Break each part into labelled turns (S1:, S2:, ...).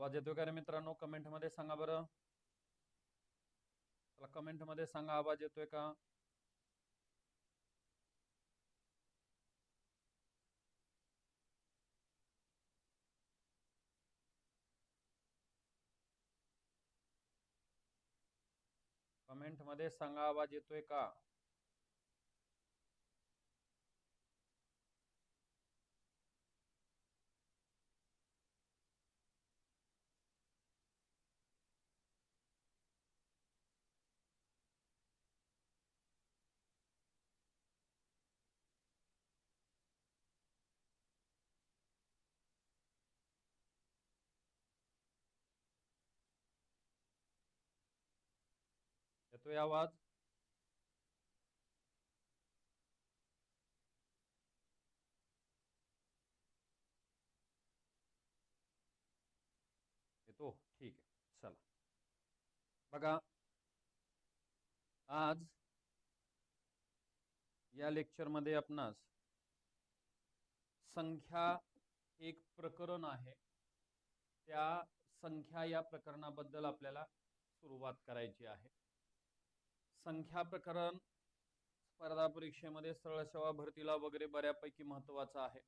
S1: आवाज येतोय का रे मित्रांनो? कमेंट मध्ये सांगा बरं. चला कमेंट मध्ये सांगा आवाज येतोय का? कमेंट मध्ये सांगा आवाज येतोय का? येतोय आवाज? येतो, ठीक आहे. चला बघा, आज या लेक्चर मध्ये आपणास संख्या एक प्रकरण आहे, त्या संख्या या प्रकरणाबद्दल आपल्याला सुरुवात करायची आहे. संख्या प्रकरण स्पर्धा परीक्षेमध्ये सरळ सेवा भरतीला वगैरे बऱ्यापैकी महत्वाचं आहे.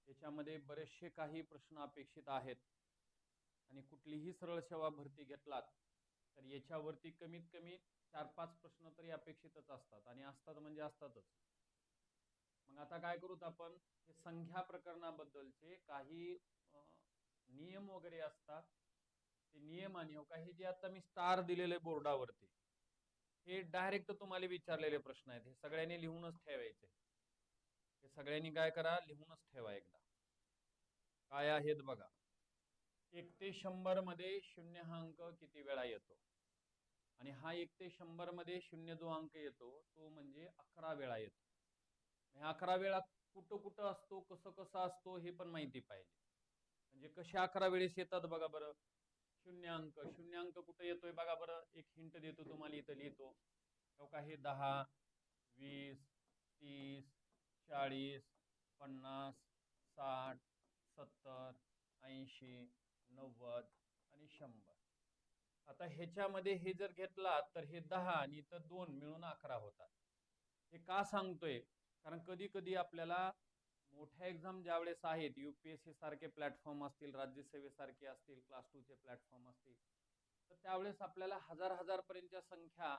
S1: त्याच्यामध्ये बरेचसे काही प्रश्न अपेक्षित आहेत आणि कुठलीही सरळ सेवा भरती घेतलात तर याच्यावरती कमीत कमी 4-5 प्रश्न तरी अपेक्षितच असतात आणि असतात म्हणजे असतातच. मग आता काय करूत आपण, हे संख्या प्रकरणाबद्दलचे काही नियम वगैरे असतात, ते नियम आणि काही जे आता मी स्टार दिलेले बोर्डावरती, हे डायरेक्ट तुम्हाला विचारलेले प्रश्न आहेत. हे सगळ्यांनी लिहूनच ठेवायचे. हे सगळ्यांनी काय करा, लिहूनच ठेवा एकदा. काय आहेत बघा. 1 ते 100 मध्ये 0 हा अंक किती वेळा येतो? आणि हा 1 ते 100 मध्ये 0 जो अंक येतो तो म्हणजे 11 वेळा येतो. 11 वेळा कुठं कुठं असतो, कसं कसं असतो हे पण माहिती पाहिजे. म्हणजे कसे 11 वेळेस येतात बघा बरं. शून्य अंक कुठं येतोय बघा बरं. एक हिंट देतो तुम्हाला, इथं लिहितो. हे 10, 20, 30, 40, 50, 60, 70, 80, 90 आणि 100. आता ह्याच्यामध्ये हे जर घेतला तर हे 10 आणि इथं 2 मिळून 11 होतात. हे का सांगतोय, कारण कधी कधी आपल्याला मोठ्या एक्झाम ज्या वेळेस आहेत, UPSC सारखे प्लॅटफॉर्म असतील, राज्यसेवेसारखे असतील, क्लास 2 चे प्लॅटफॉर्म असतील, तर त्यावेळेस आपल्याला हजार पर्यंतच्या संख्या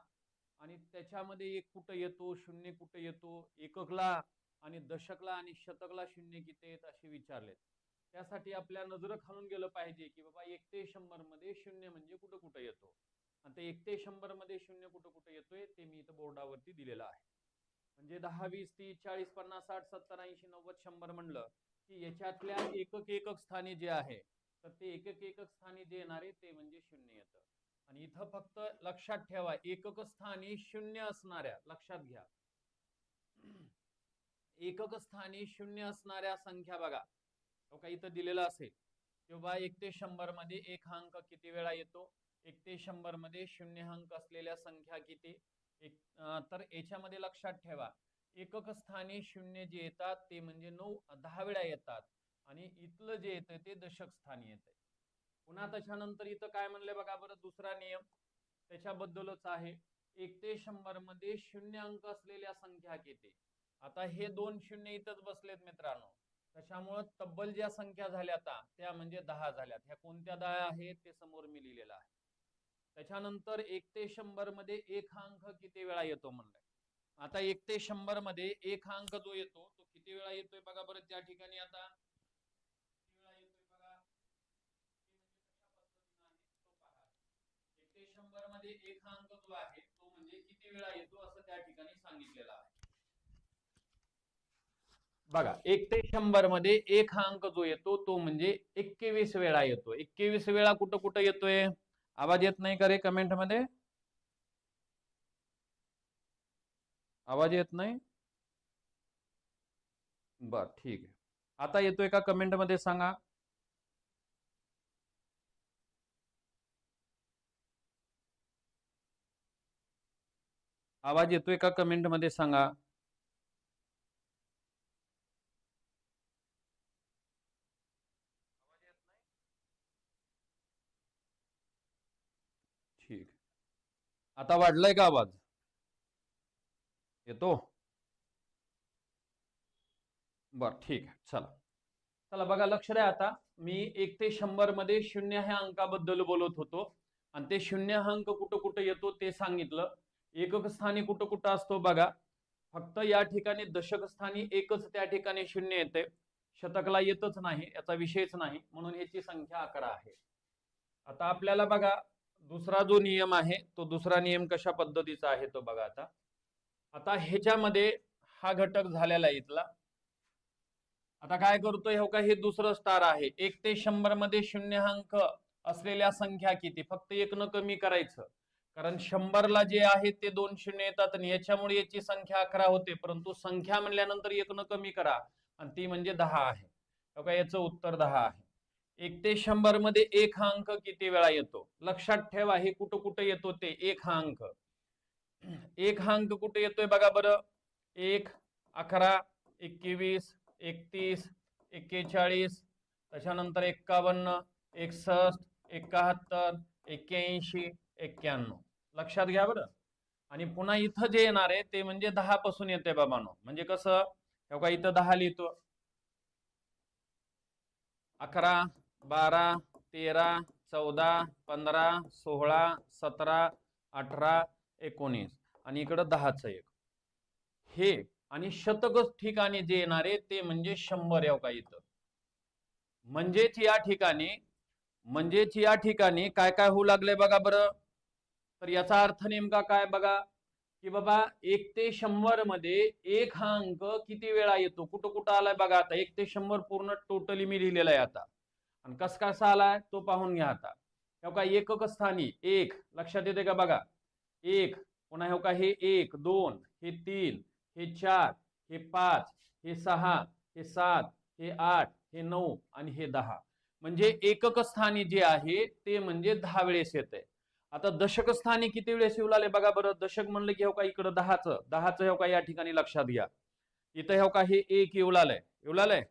S1: आणि त्याच्यामध्ये एक कुठं येतो, शून्य कुठं येतो, एककला आणि दशकला आणि शतकला शून्य किती आहेत असे विचारले. त्यासाठी आपल्या नजर खालून गेलं पाहिजे की बाबा 1 ते 100 मध्ये शून्य म्हणजे कुठं कुठं येतो, आणि ते 1 ते 100 मध्ये शून्य कुठं कुठं येतोय ते मी इथं बोर्डावरती दिलेलं आहे. म्हणजे 10, 20, 30, 40, 50, 60, 70, 80, 90, 100 म्हणलं की याच्यातल्या एकक स्थानी जे आहे, तर ते एकक स्थानी जे येणारे ते म्हणजे शून्य येतं. आणि इथं फक्त लक्षात ठेवा, एकक स्थानी शून्य असणाऱ्या, लक्षात घ्या, एकक स्थानी शून्य असणाऱ्या संख्या बघा, तो काही इथं दिलेला असेल किंवा 1 ते 100 मध्ये एक हा अंक किती वेळा येतो, 1 ते 100 मध्ये शून्य अंक असलेल्या संख्या किती. तर याच्यामध्ये लक्षात ठेवा, एकक स्थानी शून्य जे येतात ते म्हणजे 10 वेळा येतात आणि इथलं जे येतं ते दशक स्थानी येते. पुन्हा त्याच्यानंतर इथं काय म्हणले बघा बरं, दुसरा नियम त्याच्याबद्दलच आहे. 1 ते 100 मध्ये शून्य अंक असलेल्या संख्या किती. आता हे 2 शून्य इथंच बसलेत मित्रांनो, त्याच्यामुळे तब्बल ज्या संख्या झाल्या आता त्या म्हणजे 10 झाल्यात. ह्या कोणत्या 10 आहेत ते समोर मी लिहिलेलं आहे. त्याच्यानंतर 1 ते 100 मध्ये एक हा अंक किती वेळा येतो म्हणलाय. आता 1 ते 100 मध्ये एक हा अंक जो येतो तो किती वेळा येतोय बघा बरं. त्या ठिकाणी आता किती वेळा येतोय बघा, ते म्हणजे कशा पद्धतीने आहे तो पहा. 1 ते 100 मध्ये एक हा अंक जो आहे तो म्हणजे किती वेळा येतो असं त्या ठिकाणी सांगितलेलं आहे. बघा, 1 ते 100 मध्ये एक हा अंक जो येतो तो म्हणजे 21 वेळा येतो. 21 वेळा कुठं कुठं येतोय? आवाज येत नाही का रे कमेंट मध्ये? आवाज येत नाही? बर, ठीक आहे. आता येतोय का कमेंट मध्ये सांगा. आवाज येतोय का कमेंट मध्ये सांगा. आता वाढलाय का आवाज? येतो? बर, ठीक आहे. चला चला बघा, लक्ष द्या. आता मी 1 ते 100 मध्ये 0 ह्या अंकाबद्दल बोलत होतो आणि ते 0 हा अंक कुठं कुठं येतो ते सांगितलं. एकक स्थानी कुठं कुठं असतो बघा. फक्त या ठिकाणी दशक स्थानी एकच त्या ठिकाणी 0 येते, शतकला येतच नाही, याचा विषयच नाही, म्हणून याची संख्या 11 आहे. आता आपल्याला बघा दुसरा जो नियम आहे तो दुसरा नियम कशा पद्धतीचा आहे तो बघा. आता ह्याच्यामध्ये हा घटक झालेला आहे इथला. आता काय करतोय हो का, हे दुसरं स्टार आहे. 1 ते 100 मध्ये 0 अंक असलेल्या संख्या किती, फक्त 1 न कमी करायचं, कारण 100 ला जे आहे ते 2 शून्य येतात आणि याच्यामुळे याची संख्या 11 होते, परंतु संख्या म्हणल्यानंतर 1 न कमी करा आणि ती म्हणजे 10 आहे. हो का, याचं उत्तर 10 आहे. 1 ते 100 मध्ये 1 हा अंक किती वेळा येतो, लक्षात ठेवा. हे कुठं कुठं येतो ते 1 हा अंक. 1 हा अंक कुठे येतोय बघा बरं. 1, 11, 21, 31, 41, त्याच्यानंतर 51, 61, 71, 81, 91. लक्षात घ्या बरं. आणि पुन्हा इथं जे येणार आहे ते म्हणजे 10 पासून येते बाबांनो. म्हणजे कसं, हो का, इथं 10 लिहितो, 11, 12, 13, 14, 15, 16, 17, 18, 19 आणि इकडं 10चं 1 हे. आणि शतक ठिकाणी जे येणारे ते म्हणजे 100 याव का इथं. म्हणजेच या ठिकाणी काय काय होऊ लागले बघा बरं. तर याचा अर्थ नेमका काय बघा, की बाबा 1 ते 100 मध्ये 1 हा अंक किती वेळा येतो, कुठं कुठं आलाय बघा. आता 1 ते 100 पूर्ण टोटली मी लिहिलेला आहे आता, आणि कसा आलाय तो पाहून घ्या. आता हो का, एकक स्थानी 1 लक्षात येते का बघा. 1 पुन्हा हो का, हे 1, 2, हे 3, हे 4, हे 5, हे 6, हे 7, हे 8, हे 9 आणि हे 10. म्हणजे एकक स्थानी जे आहे ते म्हणजे 10 वेळेस येते. आता दशक स्थानी किती वेळेस येऊ लागले बघा बरं. दशक म्हणलं की हो का इकडं 10चं हो का या ठिकाणी लक्षात घ्या. इथं हो का हे 1 येऊ लागलंय.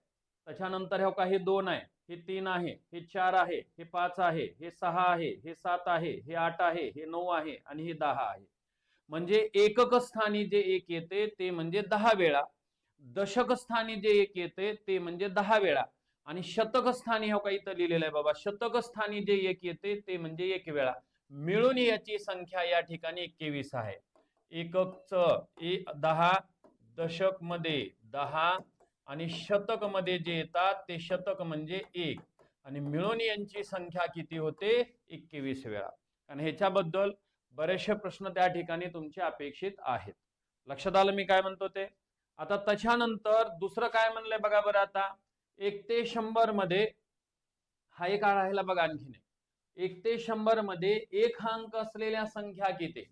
S1: त्याच्यानंतर हो का हे 2 आहे, हे 3 आहे, हे 4 आहे, हे 5 आहे, हे 6 आहे, हे 7 आहे, हे 8 आहे, हे 9 आहे आणि हे 10 आहे. म्हणजे एकक स्थानी जे 1 येते ते म्हणजे 10 वेळा, दशक स्थानी जे 1 येते ते म्हणजे 10 वेळा, आणि शतक स्थानी हो का इथं लिहिलेलं आहे बाबा, शतक स्थानी जे 1 येते ते म्हणजे 1 वेळा. मिळून याची संख्या या ठिकाणी 21 आहे. एककचं 10, दशक मध्ये 10 आणि शतक मध्ये जे येतात ते शतक म्हणजे 1, आणि मिळून यांची संख्या किती होते, 21 वेळा. आणि ह्याच्याबद्दल बरेचसे प्रश्न त्या ठिकाणी तुमचे अपेक्षित आहेत. लक्षात आलं मी काय म्हणतो ते. आता त्याच्यानंतर दुसरं काय म्हणलंय बघा बरं. आता 1 ते 100 मध्ये हा एक राहिला बघा आणखीन. 1 ते 100 मध्ये 1 हा अंक असलेल्या संख्या किती.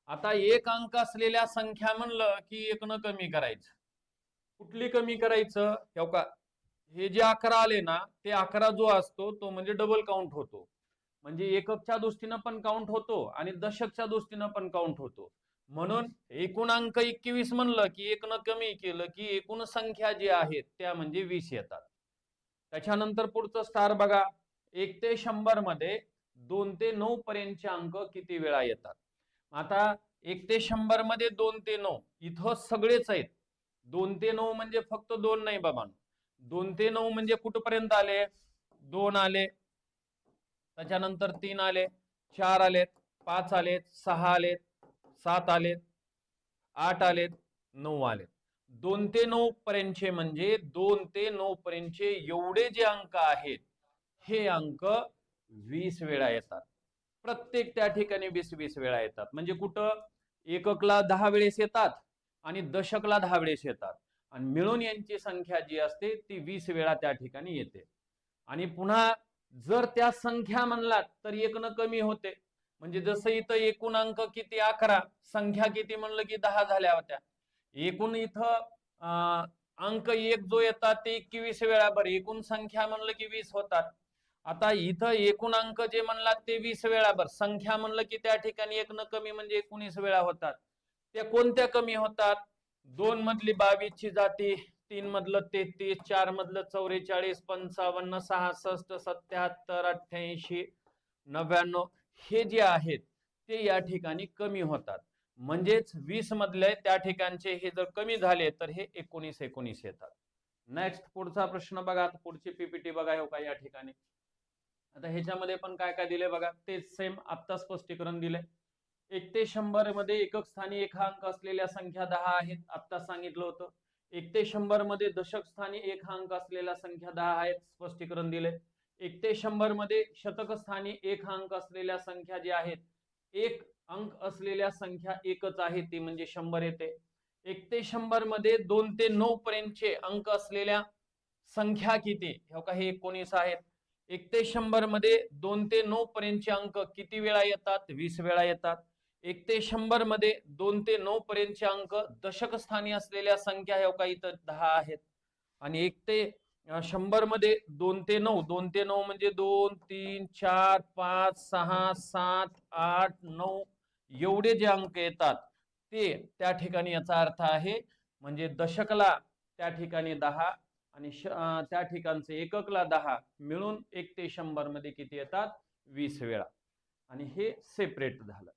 S1: आता 1 अंक असलेल्या संख्या म्हणलं की 1 न कमी करायचं. कुठली कमी करायचं, हो का, हे जे 11 आले ना ते 11 जो असतो तो म्हणजे डबल काउंट होतो. म्हणजे एककच्या दृष्टीनं पण काउंट होतो आणि दशकच्या दृष्टीनं पण काउंट होतो. म्हणून एकूण अंक 21 म्हणलं की 1 न कमी केलं की एकूण संख्या जी आहेत त्या म्हणजे 20 येतात. त्याच्यानंतर पुढचं स्टार बघा. 1 ते 100 मध्ये 2 ते 9 पर्यंतचे अंक किती वेळा येतात. आता 1 ते 100 मध्ये 2 ते 9 इथं सगळेच आहेत. 2 ते 9 म्हणजे फक्त 2 नाही बाबा. 2 ते 9 म्हणजे कुठपर्यंत आले, 2 आले, त्याच्यानंतर 3 आले, 4 आलेत, 5 आलेत, 6 आलेत, 7 आलेत, 8 आलेत, 9 आलेत. 2 ते 9 पर्यंतचे म्हणजे 2 ते 9 पर्यंतचे एवढे जे अंक आहेत हे अंक 20 वेळा येतात. प्रत्येक त्या ठिकाणी 20 वेळा येतात. म्हणजे कुठं एककला 10 वेळेस येतात आणि दशकला 10 वेळेस येतात, आणि मिळून यांची संख्या जी असते ती 20 वेळा त्या ठिकाणी येते. आणि पुन्हा जर त्या संख्या म्हणलात तर 1 न कमी होते. म्हणजे जसं इथं एकूण अंक किती 11, संख्या किती म्हणलं की 10 झाल्या होत्या. एकूण इथं अंक 1 जो येतात ते 21 वेळा, बरं एकूण संख्या म्हणलं की 20 होतात. आता इथं एकूण अंक जे म्हणलात ते 20 वेळा, बरं संख्या म्हणलं की त्या ठिकाणी 1 न कमी म्हणजे 19 वेळा होतात. त्या कोणत्या कमी होतात, 2 मधली 22 ची जाती, 3 मधलं 33, 4 मधलं 44, 55, 66, 77, 88, 99 हे जे आहेत ते या ठिकाणी कमी होतात. म्हणजेच 20 मधले त्या ठिकाणचे हे जर कमी झाले तर हे 19 येतात. नेक्स्ट पुढचा प्रश्न बघा, पुढची पीपीटी बघा हो का या ठिकाणी. आता ह्याच्यामध्ये पण काय काय दिले बघा, तेच सेम आता स्पष्टीकरण दिले. 1 ते 100 मध्ये एकक स्थानी एक अंक असलेल्या संख्या 10 आहेत, आता सांगितलं होतं. 1 ते 100 मध्ये दशक स्थानी एक अंक असलेल्या संख्या 10 आहेत, स्पष्टीकरण दिले. 1 ते 100 मध्ये शतक स्थानी एक अंक असलेल्या संख्या ज्या आहेत, एक अंक असलेल्या संख्या एकच आहे, ती म्हणजे 100 येते. 1 ते 100 मध्ये 2 ते 9 पर्यंतचे अंक असलेल्या संख्या किती? हे 19 आहेत. 1 ते 100 मध्ये 2 ते 9 पर्यंतचे अंक किती वेळा येतात? 20 वेळा येतात. 1 ते 100 मध्ये 2 ते 9 पर्यंतचे अंक दशक स्थानी असलेल्या संख्या इथं 10 आहेत. आणि 1 ते 100 मध्ये 2 ते 9 म्हणजे 2, 3, 4, 5, 6, 7, 8, 9 एवढे जे अंक येतात ते त्या ठिकाणी याचा अर्थ आहे म्हणजे दशकला त्या ठिकाणी 10 आणि त्या ठिकाणचे एककला 10 मिळून 1 ते 100 मध्ये किती येतात? 20 वेळा. आणि हे सेपरेट झालं.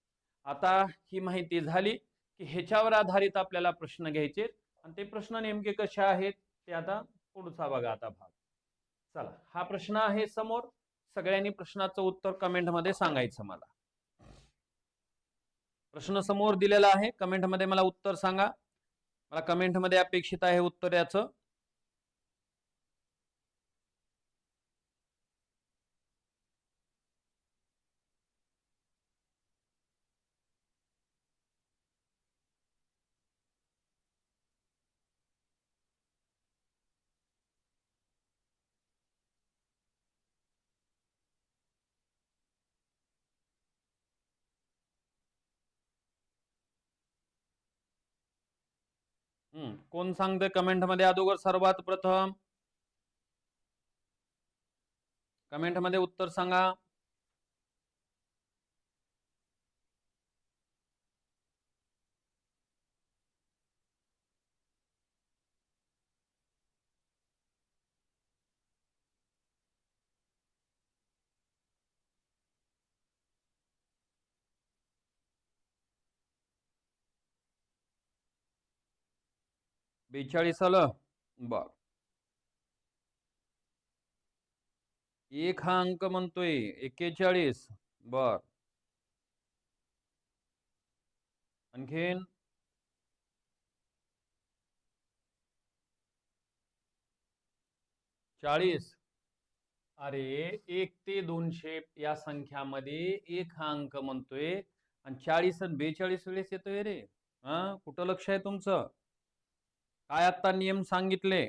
S1: आता ही माहिती झाली की ह्याच्यावर आधारित आपल्याला प्रश्न घ्यायचे आणि ते प्रश्न नेमके कसे आहेत ते आता पुढचा बघा आता भाग. चला, हा प्रश्न आहे समोर. सगळ्यांनी प्रश्नाचं उत्तर कमेंट मध्ये सांगायचं मला. प्रश्न समोर दिलेला आहे, कमेंट मध्ये मला उत्तर सांगा. मला कमेंट मध्ये अपेक्षित आहे उत्तर याचं. कोण सांगते कमेंट मध्ये अगोदर? सर्वात प्रथम कमेंट मध्ये उत्तर सांगा. आलं. बर, एक हा अंक म्हणतोय 41. बर, आणखीन 40. अरे 1 ते 200 या संख्यामध्ये एक हा अंक म्हणतोय आणि 40 आणि 42 वेळेस येतोय रे. कुठं लक्ष आहे तुमचं? काय आता नियम सांगितले?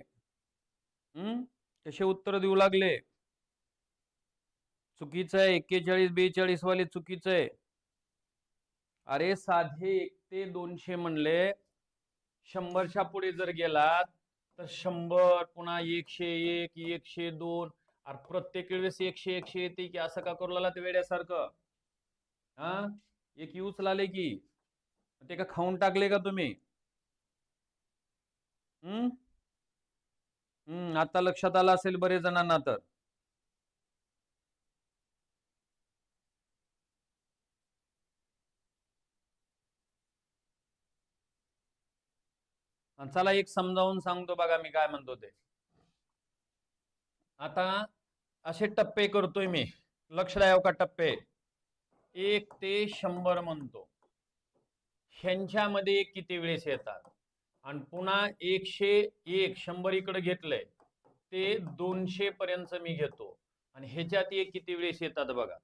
S1: कसे उत्तर देऊ लागले? चुकीचं आहे. 41 42 वाले चुकीचं आहे. अरे साधे 1 ते 200 म्हणले, 100च्या पुढे जर गेलात तर 100 पुन्हा 101 102. अरे प्रत्येक वेळेस 100 येते की असं का करू लागला ते वेड्यासारखं? एक यूज लाले की ते का खाऊन टाकले का तुम्ही? आता लक्षात आलं असेल बरेच जणांना. तर चला एक समजावून सांगतो बघा मी काय म्हणतो ते. आता असे टप्पे करतोय मी, लक्ष द्या का टप्पे. 1 ते 100 म्हणतो, ह्यांच्यामध्ये किती वेळेस येतात आणि पुन्हा 101 100 इकडे घेतलंय ते 200 पर्यंत मी घेतो आणि ह्याच्यात एक किती वेळेस येतात बघा.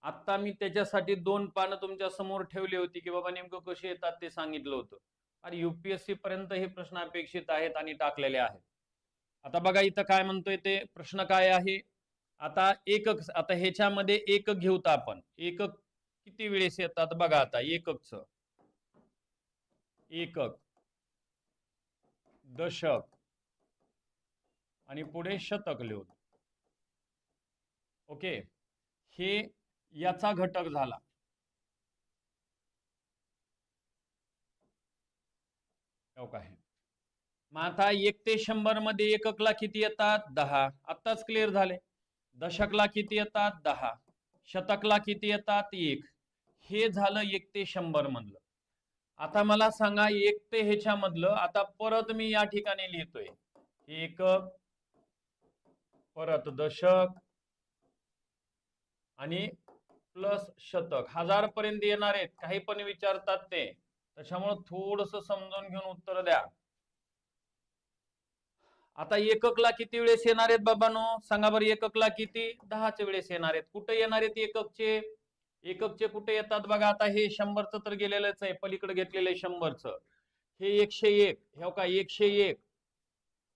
S1: आता मी त्याच्यासाठी 2 पानं तुमच्या समोर ठेवली होती की बाबा नेमकं कसे येतात ते सांगितलं होतं. आणि युपीएससी पर्यंत हे प्रश्न अपेक्षित आहेत आणि टाकलेले आहेत. आता बघा इथं काय म्हणतोय ते प्रश्न काय आहे. आता एकक, आता ह्याच्यामध्ये एकक घेऊत आपण. एकक किती वेळेस येतात बघा. आता एककच एकक, दशक आणि पुढे शतक लिहून. ओके, हे याचा घटक झाला. काय मग आता 1 ते 100 मध्ये एककला किती येतात? 10. आताच क्लिअर झाले. दशकला किती येतात? 10. शतकला किती येतात? 1. हे झालं 1 ते 100 मधलं. आता मला सांगा 1 ते ह्याच्या मधलं, आता परत मी या ठिकाणी लिहितोय एकक, परत दशक आणि प्लस शतक. 1000 पर्यंत येणार आहेत, काही पण विचारतात ते, त्याच्यामुळे थोडस समजून घेऊन उत्तर द्या. आता एककला किती वेळेस येणार आहेत बाबांनो, सांगा बरं. एककला किती? 10 वेळेस येणार आहेत. कुठे येणार आहेत एककचे? एककचे कुठे येतात बघा. आता हे 100चं तर गेलेलंच आहे, पलीकडे घेतलेलं आहे 100चं. हे 101, हे का 101,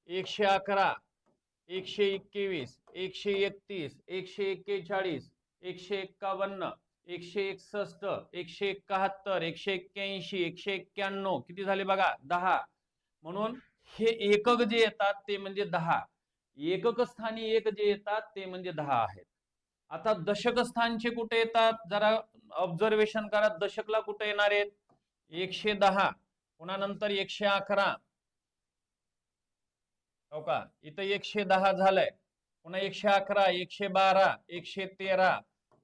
S1: 111, 121, 131, 141, 151, 161, 171, 181, 191, किती झाले बघा? 10. म्हणून हे एकक जे येतात ते म्हणजे 10. एकक स्थानी एक जे येतात ते म्हणजे 10 आहेत. आता दशक स्थानचे कुठे येतात जरा ऑब्झर्वेशन करा. दशकला कुठे येणार आहेत? 110, पुन्हा नंतर 111, हो का, इथं 110 झालंय, पुन्हा 111, 112, 113,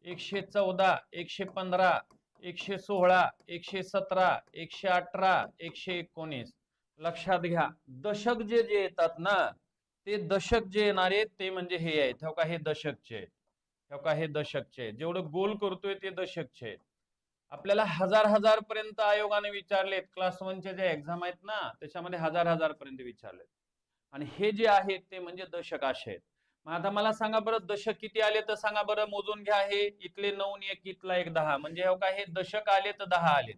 S1: 114, 115, 116, 117, 118, 119. लक्षात घ्या, दशक जे येतात ना, ते दशक जे येणारे ते म्हणजे हे आहेत, हो का, हे दशकचे, हो का, हे दशकचे. जेवढं गोल करतोय ते दशकचे. आपल्याला 1000 पर्यंत आयोगाने विचारलेत. क्लास 1चे जे एक्झाम आहेत ना, त्याच्यामध्ये 1000 पर्यंत विचारलेत. आणि हे जे आहेत ते म्हणजे दशक असे आहेत. मग आता मला सांगा बरं, दशक किती आले तर सांगा बरं, मोजून घ्या. हे इथले 9 1, इथला 1 10, म्हणजे हो का, हे दशक आले तर 10 आले.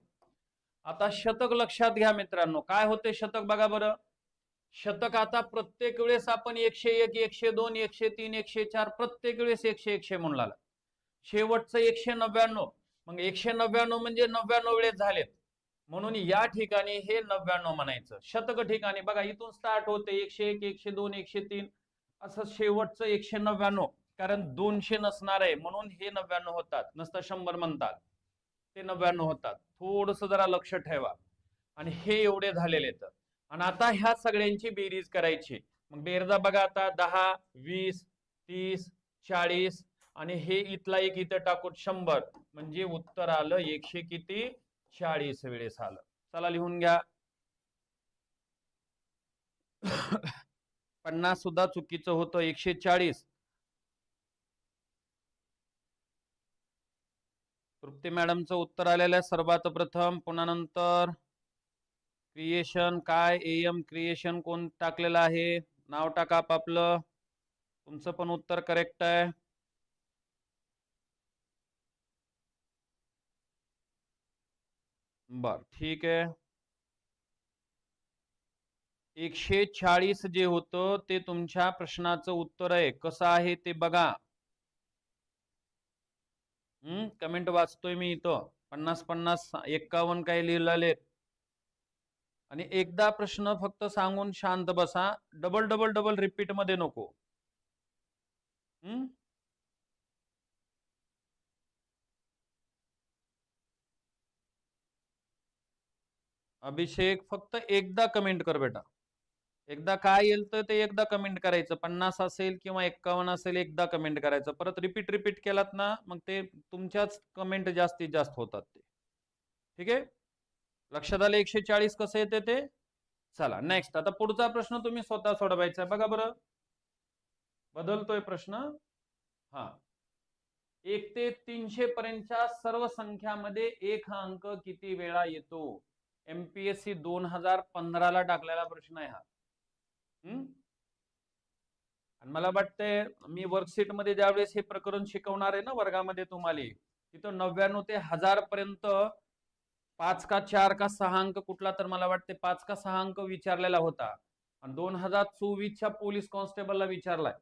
S1: आता शतक लक्षात घ्या मित्रांनो, काय होते शतक बघा बरं. शतक आता प्रत्येक वेळेस आपण 101, 102, 103, 104, प्रत्येक वेळेस 100 100 म्हणून लागला. शेवटचं 199, मग 199 म्हणजे 99 वेळेस झालेत, म्हणून या ठिकाणी हे 99 म्हणायचं. शतक ठिकाणी बघा, इथून स्टार्ट होते 101, 102, 103, असं शेवटचं 199, कारण 200 नसणार आहे म्हणून हे 99 होतात, नसतं 100 म्हणतात, ते 99 होतात. थोडस जरा लक्ष ठेवा. आणि हे एवढे झालेले आहेत. आणि आता ह्या सगळ्यांची बेरीज करायची. मग बेरजा बघा आता 10, 20, 30, 40 आणि हे इथला एक इथं टाकून 100, म्हणजे उत्तर आलं 100 किती 40 वेळेस आलं. चला लिहून घ्या. 50 सुद्धा चुकीचं होतं, 140. तृप्ती मॅडमचं उत्तर आलेलं आहे सर्वात प्रथम. पुन्हा नंतर क्रिएशन, काय एम क्रिएशन कोण टाकलेलं आहे, नाव टाका आपापलं. तुमचं पण उत्तर करेक्ट आहे. बर, ठीक आहे. 140 जे होतं ते तुमच्या प्रश्नाचं उत्तर आहे. कसं आहे ते बघा. कमेंट वाचतोय मी इथं. 50 50 51 काय लिहिलेले. आणि एकदा प्रश्न फक्त सांगून शांत बसा. डबल डबल डबल रिपीट मध्ये नको. अभिषेक फक्त एकदा कमेंट कर बेटा. एकदा काय येईल तर ते एकदा कमेंट करायचं. 50 असेल किंवा 51 असेल, एकदा कमेंट करायचं. परत रिपीट रिपीट केलात ना, मग ते तुमच्याच कमेंट जास्तीत जास्त होतात ते. ठीक आहे, लक्षात आलं 140 कसं येते ते. चला नेक्स्ट. आता पुढचा प्रश्न तुम्ही स्वतः सोडवायचा बघा बरं. बदलतोय प्रश्न. हा, 1 ते 300 पर्यंतच्या सर्व संख्यामध्ये एक हा अंक किती वेळा येतो? MPSC 2015 ला टाकलेला प्रश्न आहे हा. आणि मला वाटतंय मी वर्कशीट मध्ये ज्यावेळेस हे प्रकरण शिकवणार आहे ना वर्गामध्ये तुम्हाला, तिथं 99 ते 1000 पर्यंत 5 का 4 का 6 अंक कुठला तर मला वाटते 5 का 6 अंक विचारलेला होता. आणि 2024च्या पोलीस कॉन्स्टेबलला विचारलाय.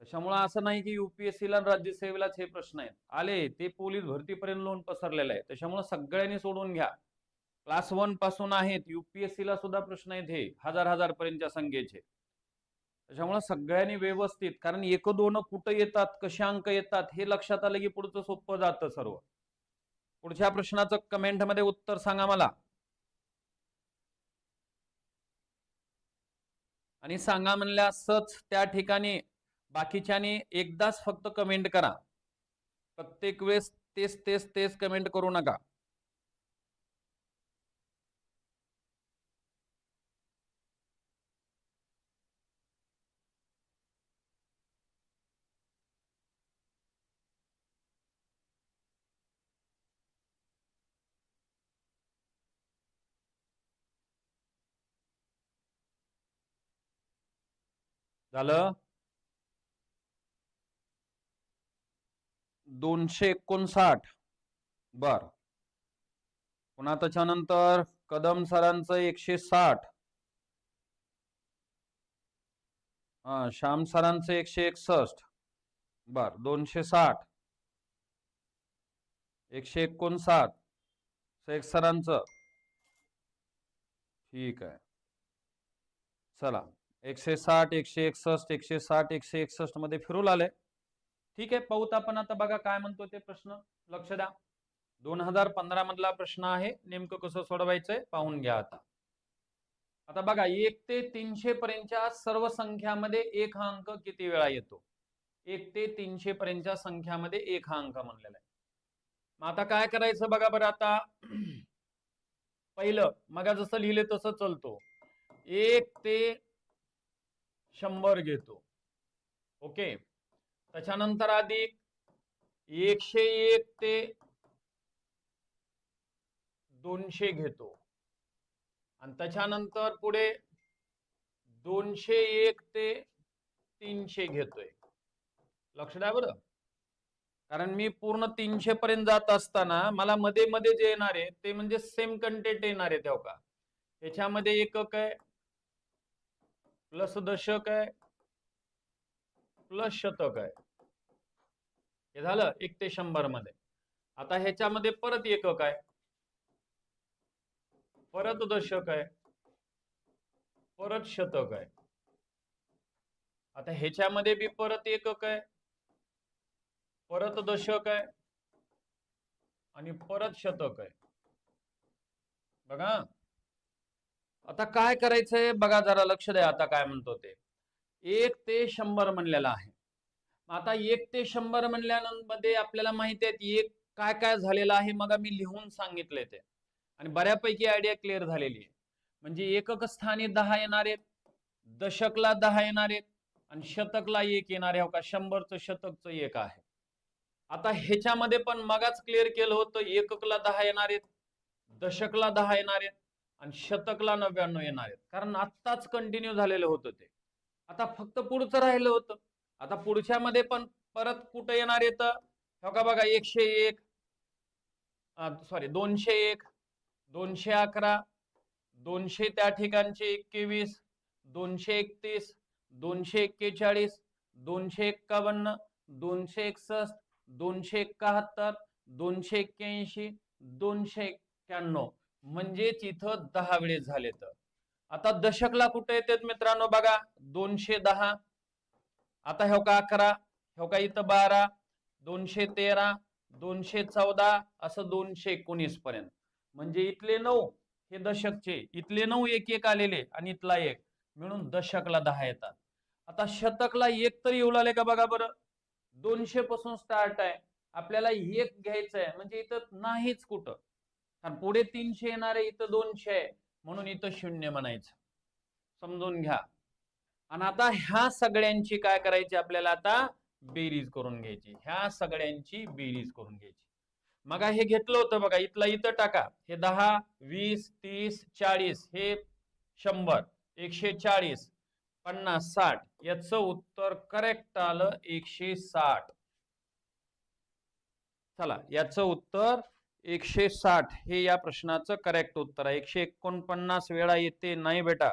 S1: त्याच्यामुळे असं नाही की UPSC ला राज्यसेवेलाच हे प्रश्न आहेत आले, ते पोलीस भरतीपर्यंत लोन पसरलेलं आहे. त्याच्यामुळे सगळ्यांनी सोडून घ्या. क्लास 1 पासून आहेत, UPSC ला सुद्धा प्रश्न आहेत हे 1000 पर्यंतच्या संख्येचे. त्याच्यामुळे सगळ्यांनी व्यवस्थित, कारण 1 2 कुठं येतात, कसे अंक येतात हे लक्षात आलं की पुढचं सोपं जातं सर्व. पुढच्या प्रश्नाचं कमेंट मध्ये उत्तर सांगा मला. आणि सांगा म्हणल्या सच त्या ठिकाणी बाकीच्याने एकदाच फक्त कमेंट करा. प्रत्येक वेळेस तेच तेच तेच कमेंट करू नका. झालं 259. बर, पुन्हा त्याच्यानंतर कदम सरांचं 160. श्याम सरांचं 161. बर, 260, 159 शेख सरांचं. ठीक आहे, चला 160, 161, 160, 161 मध्ये फिरून आले. ठीक आहे, पाहूत आपण आता. बघा काय म्हणतो ते प्रश्न, लक्ष द्या. 2015 मधला प्रश्न आहे, नेमकं कसं सोडवायचंय पाहून घ्या आता. आता बघा 1 ते 300 पर्यंतच्या सर्व संख्यामध्ये एक हा अंक किती वेळा येतो? 1 ते 300 पर्यंतच्या संख्यामध्ये एक हा अंक म्हणलेला आहे. मग आता काय करायचं बघा बरं. आता पहिलं मग जसं लिहिले तसं चलतो. 1 ते 100 घेतो. ओके, त्याच्यानंतर अधिक 101 ते 200 घेतो, आणि त्याच्यानंतर पुढे 201 ते 300 घेतोय. लक्ष द्या बरं, कारण मी पूर्ण 300 पर्यंत जात असताना मला मध्ये मध्ये जे येणार आहे ते म्हणजे सेम कंटेंट येणार आहे. तेव्हा का त्याच्यामध्ये एकक आहे, प्लस दशक आहे, प्लस शतक आहे. हे झालं 1 ते 100 मध्ये. आता ह्याच्यामध्ये परत एकक आहे, परत दशक आहे, परत शतक आहे. आता ह्याच्यामध्ये बी परत एकक आहे, परत दशक आहे, आणि परत शतक आहे. बघा आता काय करायचंय बघा, जरा लक्ष द्या. आता काय म्हणतो ते 1 ते 100 म्हणलेला आहे. आता 1 ते 100 म्हणल्यामध्ये आपल्याला माहिती आहे एक काय काय झालेलं आहे. मग मी लिहून सांगितले ते, आणि बऱ्यापैकी आयडिया क्लिअर झालेली आहे. म्हणजे एकक स्थानी 10 येणार आहेत, दशकला 10 येणार आहेत, आणि शतकला 1 येणार आहे. का 100चं शतकचं 1 आहे. आता ह्याच्यामध्ये पण मगाच क्लिअर केलं होतं, एककला 10 येणार आहेत, दशकला 10 येणार आहेत, आणि शतकला 99 येणार आहेत. कारण आत्ताच कंटिन्यू झालेलं होतं ते. आता फक्त पुढचं राहिलं होतं. आता पुढच्या मध्ये पण परत कुठं येणार येतं? का बघा 101, सॉरी 201, 211, 200 त्या ठिकाणचे 21, 231, 241, 251, 261, 271, 281, 291, म्हणजेच इथं 10 वेळेस झाले. तर आता दशकला कुठे येतात मित्रांनो? बघा 210. आता हे का 11, हे का इथं 12, 213, 214, असं 219 पर्यंत. म्हणजे इथले 9 हे दशकचे, इथले 9 एक एक आलेले, आणि इथला 1 मिळून दशकला 10 येतात. आता शतकला 1 तरी येऊ लागले का बघा बरं. 200 पासून स्टार्ट आहे, आपल्याला 1 घ्यायचं आहे, म्हणजे इथं नाहीच कुठं. कारण पुढे 300 येणार आहे, इथं 200 आहे, म्हणून इथं 0 म्हणायचं. समजून घ्या. आणि आता ह्या सगळ्यांची काय करायची आपल्याला? आता बेरीज करून घ्यायची. ह्या सगळ्यांची बेरीज करून घ्यायची. मग हे घेतलं होतं बघा, इथला इथं टाका. हे 10, 20, 30, 40, हे 100, 140, 50, 60. याचं उत्तर करेक्ट आलं 160. चला, याचं उत्तर 160 हे या प्रश्नाचं करेक्ट उत्तर आहे. 149 वेळा येते नाही बेटा.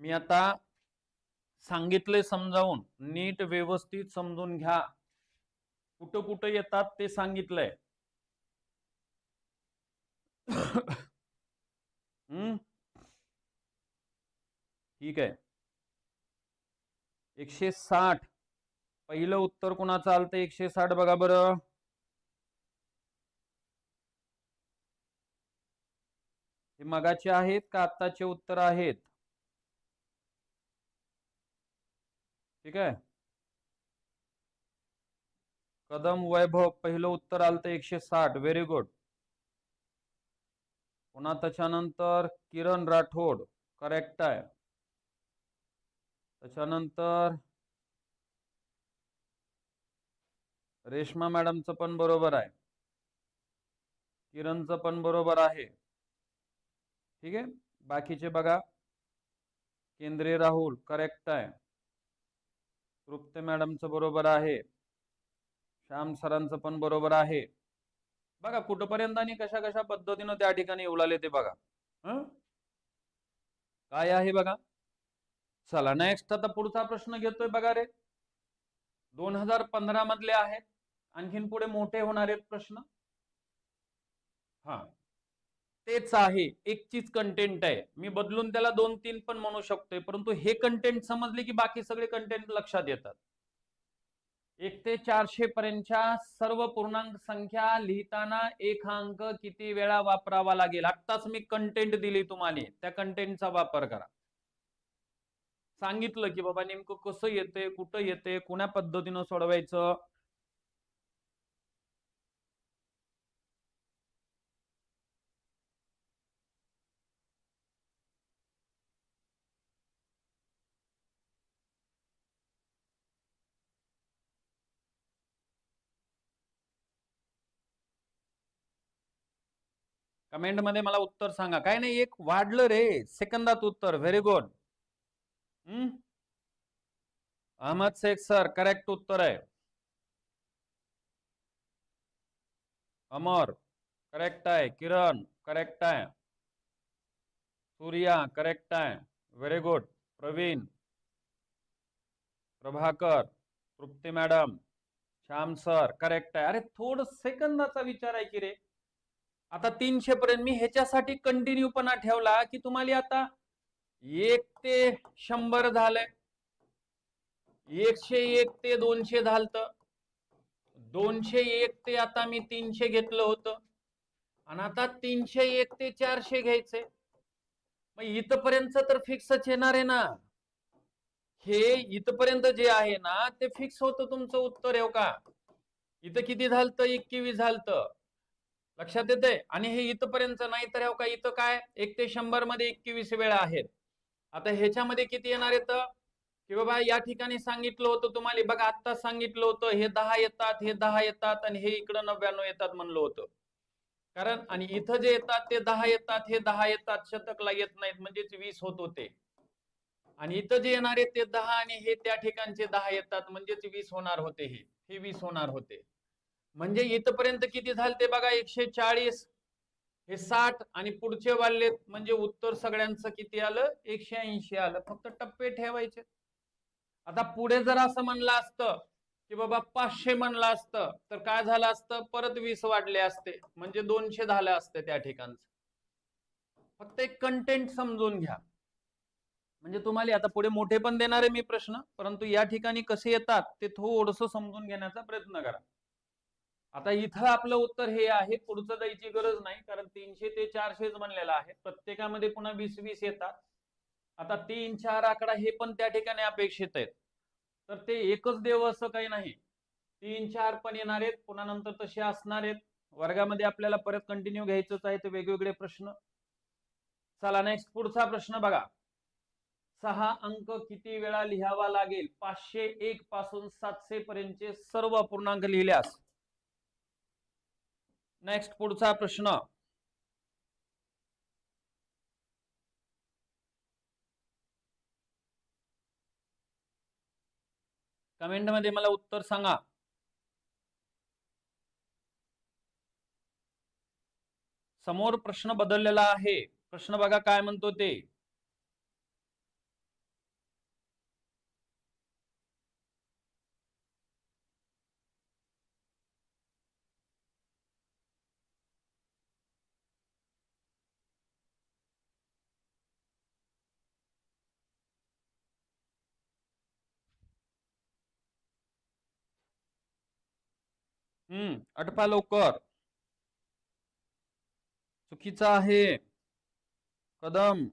S1: मी आता सांगितले समजावून, नीट व्यवस्थित समजून घ्या. कुठं कुठं येतात ते सांगितलंय. ठीक आहे, 160 पहिलं उत्तर कुणाचं आलतं? 160 बघा बरं. हे मगाचे आहेत का आत्ताचे उत्तर आहेत? ठीक आहे, कदम वैभव पहिलं उत्तर आलं 160. Very good. पुन्हा त्याच्यानंतर किरण राठोड करेक्ट आहे. त्याच्यानंतर रेश्मा मॅडमचं पण बरोबर आहे. किरणचं पण बरोबर आहे. ठीक आहे. बाकीचे बघा. केंद्रीय राहुल करेक्ट आहे. तृप्ते मॅडमचं बरोबर आहे. श्याम सरांचं पण बरोबर आहे. बघा कुठपर्यंत आणि कशा कशा पद्धतीनं त्या ठिकाणी उलाले ते बघा. काय आहे बघा. चला नेक्स्ट आता पुढचा प्रश्न घेतोय बघा रे. 2015 मधले आहेत. आणखीन पुढे मोठे होणार आहेत प्रश्न. हा तेच आहे. एक चीज कंटेंट आहे. मी बदलून त्याला 2-3 पण म्हणू शकतोय, परंतु हे कंटेंट समजले की बाकी सगळे कंटेंट लक्षात येतात. 1 ते 400 पर्यंतच्या सर्व पूर्णांक संख्या लिहिताना एक अंक किती वेळा वापरावा लागेल. आत्ताच मी कंटेंट दिली तुम्हाला, त्या कंटेंटचा वापर करा. सांगितलं की बाबा नेमकं कसं येते, कुठं येते, कोण्या पद्धतीनं सोडवायचं. कमेंट मध्ये मला उत्तर सांगा. काय नाही, एक वाढलं रे सेकंदात उत्तर. Very good. Ahmad Shaikh sir correct उत्तर आहे. अमर करेक्ट आहे. किरण करेक्ट आहे. सूर्या करेक्ट आहे. Very good. Pravin, Prabhakar, Trupti madam, Shyam sir correct आहे. अरे थोड सेकंदाचा विचार आहे की रे. आता 300 पर्यंत मी ह्याच्यासाठी कंटिन्यूपणा ठेवला की तुम्हाला आता 1 ते 100 झालंय, 101 ते 200 झालत, 201 ते आता मी 300 घेतलं होतं, आणि आता 301 ते 400 घ्यायचे. मग इथपर्यंत तर फिक्सच येणार आहे ना. हे इथपर्यंत जे आहे ना ते फिक्स होतं तुमचं उत्तर. येऊ का. इथं किती झालतं, 21 झालतं. लक्षात येते. आणि हे इथपर्यंत नाही तर का इथं काय 1 ते 100 मध्ये 21 वेळा आहेत. आता ह्याच्यामध्ये किती येणार येतं की बाबा या ठिकाणी सांगितलं होतं तुम्हाला बघा, आता सांगितलं होतं हे 10 येतात, हे 10 येतात, आणि हे इकडं 99 येतात म्हणलं होतं. कारण आणि इथं जे येतात ते 10 येतात, हे 10 येतात, शतकला येत नाहीत, म्हणजेच 20 होत होते. आणि इथं जे येणार आहे ते 10 आणि हे त्या ठिकाणचे 10 येतात, म्हणजेच 20 होणार होते. हे 20 होणार होते. म्हणजे इथपर्यंत किती झाले ते बघा, 140, हे 60, आणि पुढचे वाढले म्हणजे उत्तर सगळ्यांचं किती आलं, 180 आलं. फक्त टप्पे ठेवायचे. आता पुढे जर असं म्हणलं असतं की बाबा 500 म्हणलं असतं तर काय झालं असतं, परत 20 वाढले असते, म्हणजे 200 झालं असते त्या ठिकाणचं. फक्त एक कंटेंट समजून घ्या. म्हणजे तुम्हाला आता पुढे मोठे पण देणार आहे मी प्रश्न, परंतु या ठिकाणी कसे येतात ते थोडंसं समजून घेण्याचा प्रयत्न करा. आता इथं आपलं उत्तर हे आहे. पुढचं द्यायची गरज नाही, कारण 300 ते 400 म्हणलेलं आहे. प्रत्येकामध्ये पुन्हा 20-20 येतात. आता 3-4 आकडा हे पण त्या ठिकाणी अपेक्षित आहेत. तर ते एकच देव असं काही नाही, 3-4 पण येणार आहेत, पुन्हा नंतर तसे असणार आहेत. वर्गामध्ये आपल्याला परत कंटिन्यू घ्यायचंच आहे ते वेगवेगळे प्रश्न. चला नेक्स्ट पुढचा प्रश्न बघा. 6 अंक किती वेळा लिहावा लागेल 501 पासून 700 पर्यंतचे सर्व अपूर्णांक लिहिल्यास. नेक्स्ट पुढचा प्रश्न. कमेंट मध्ये मला उत्तर सांगा. समोर प्रश्न बदललेला आहे. प्रश्न बघा काय म्हणतो ते. आटपा लवकर. चुकीचा आहे. कदम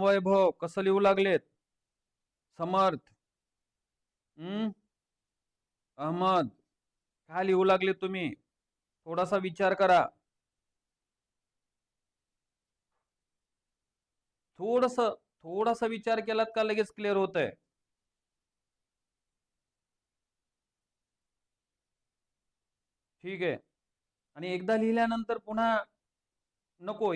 S1: वैभव कसं लिहू लागलेत. समर्थ अहमद, काय लिहू लागले तुम्ही? थोडासा विचार करा. थोडासा विचार केलात का लगेच क्लिअर होतंय? ठीक आहे. आणि एकदा लिहिल्यानंतर पुन्हा नको,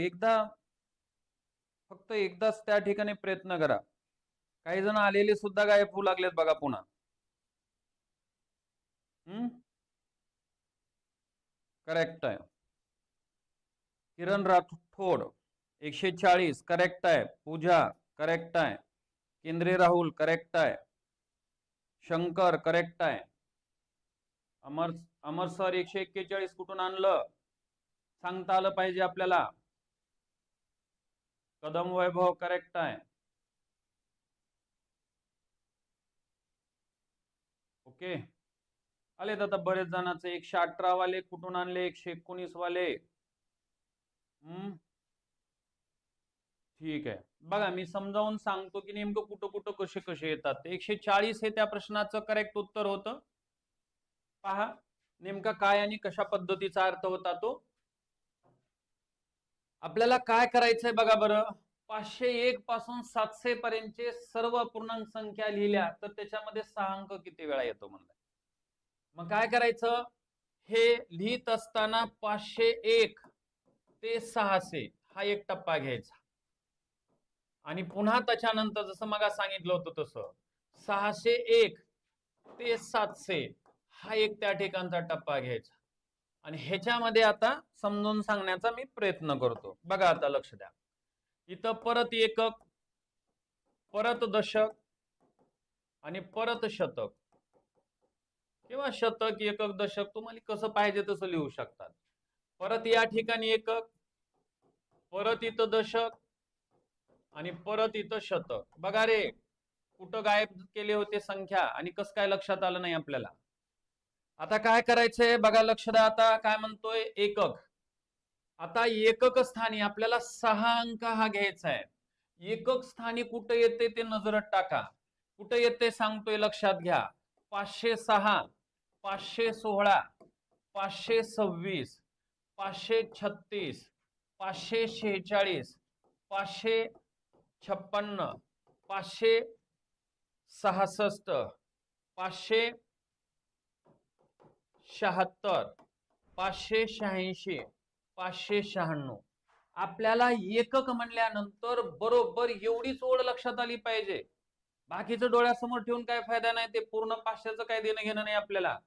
S1: फक्त एकदाच त्या ठिकाणी प्रयत्न करा. काही जण आलेले सुद्धा गायब होऊ लागलेत बघा पुन्हा. करेक्ट आहे. किरण राठोड 140 करेक्ट आहे. पूजा करेक्ट आहे. केंद्रे राहुल करेक्ट आहे. शंकर करेक्ट आहे. अमर सर 141 कुठून आणलं सांगता आलं पाहिजे आपल्याला. कदम वैभव करेक्ट आहे. ओके, आले आता बरेच जणांचे. 118 वाले कुठून आणले? 119 वाले. ठीक आहे, बघा मी समजावून सांगतो की नेमकं कुठं कुठं कसे कसे येतात. 140 हे त्या प्रश्नाचं करेक्ट उत्तर होतं. पहा नेमका काय आणि कशा पद्धतीचा अर्थ होता तो. आपल्याला काय करायचंय बघा बरं. 501 पासून 700 पर्यंतचे सर्व पूर्णांक संख्या लिहिल्या तर त्याच्यामध्ये 6 अंक किती वेळा येतो म्हणलं. मग काय करायचं, हे लिहित असताना 501 ते 600 हा एक टप्पा घ्यायचा आणि पुन्हा त्याच्यानंतर जसं मग सांगितलं होतं तसं 601 ते 700 हा एक त्या ठिकाणचा टप्पा घ्यायचा. आणि ह्याच्यामध्ये आता समजून सांगण्याचा मी प्रयत्न करतो. बघा आता लक्ष द्या. इथं परत एकक, परत दशक आणि परत शतक किंवा शतक एकक दशक तुम्हाला कसं पाहिजे तसं लिहू शकतात. परत या ठिकाणी एकक, परत इथं दशक आणि परत इथं शतक. बघा रे कुठं गायब केले होते संख्या आणि कसं काय लक्षात आलं नाही आपल्याला. आता काय करायचंय बघा लक्ष द्या. आता काय म्हणतोय एकक. आता एकक स्थानी आपल्याला 6 अंक हा घ्यायचा आहे. एकक स्थानी कुठं येते ते नजरात टाका. कुठं येते सांगतोय लक्षात घ्या. 506, 516, 526, 536, 546, 556, 566, 576, 586, 596. आपल्याला एकक म्हणल्यानंतर बरोबर एवढीच ओळ लक्षात आली पाहिजे. बाकीचं डोळ्यासमोर ठेवून काय फायदा नाही. ते पूर्ण 500चं काय देणं घेणं नाही आपल्याला.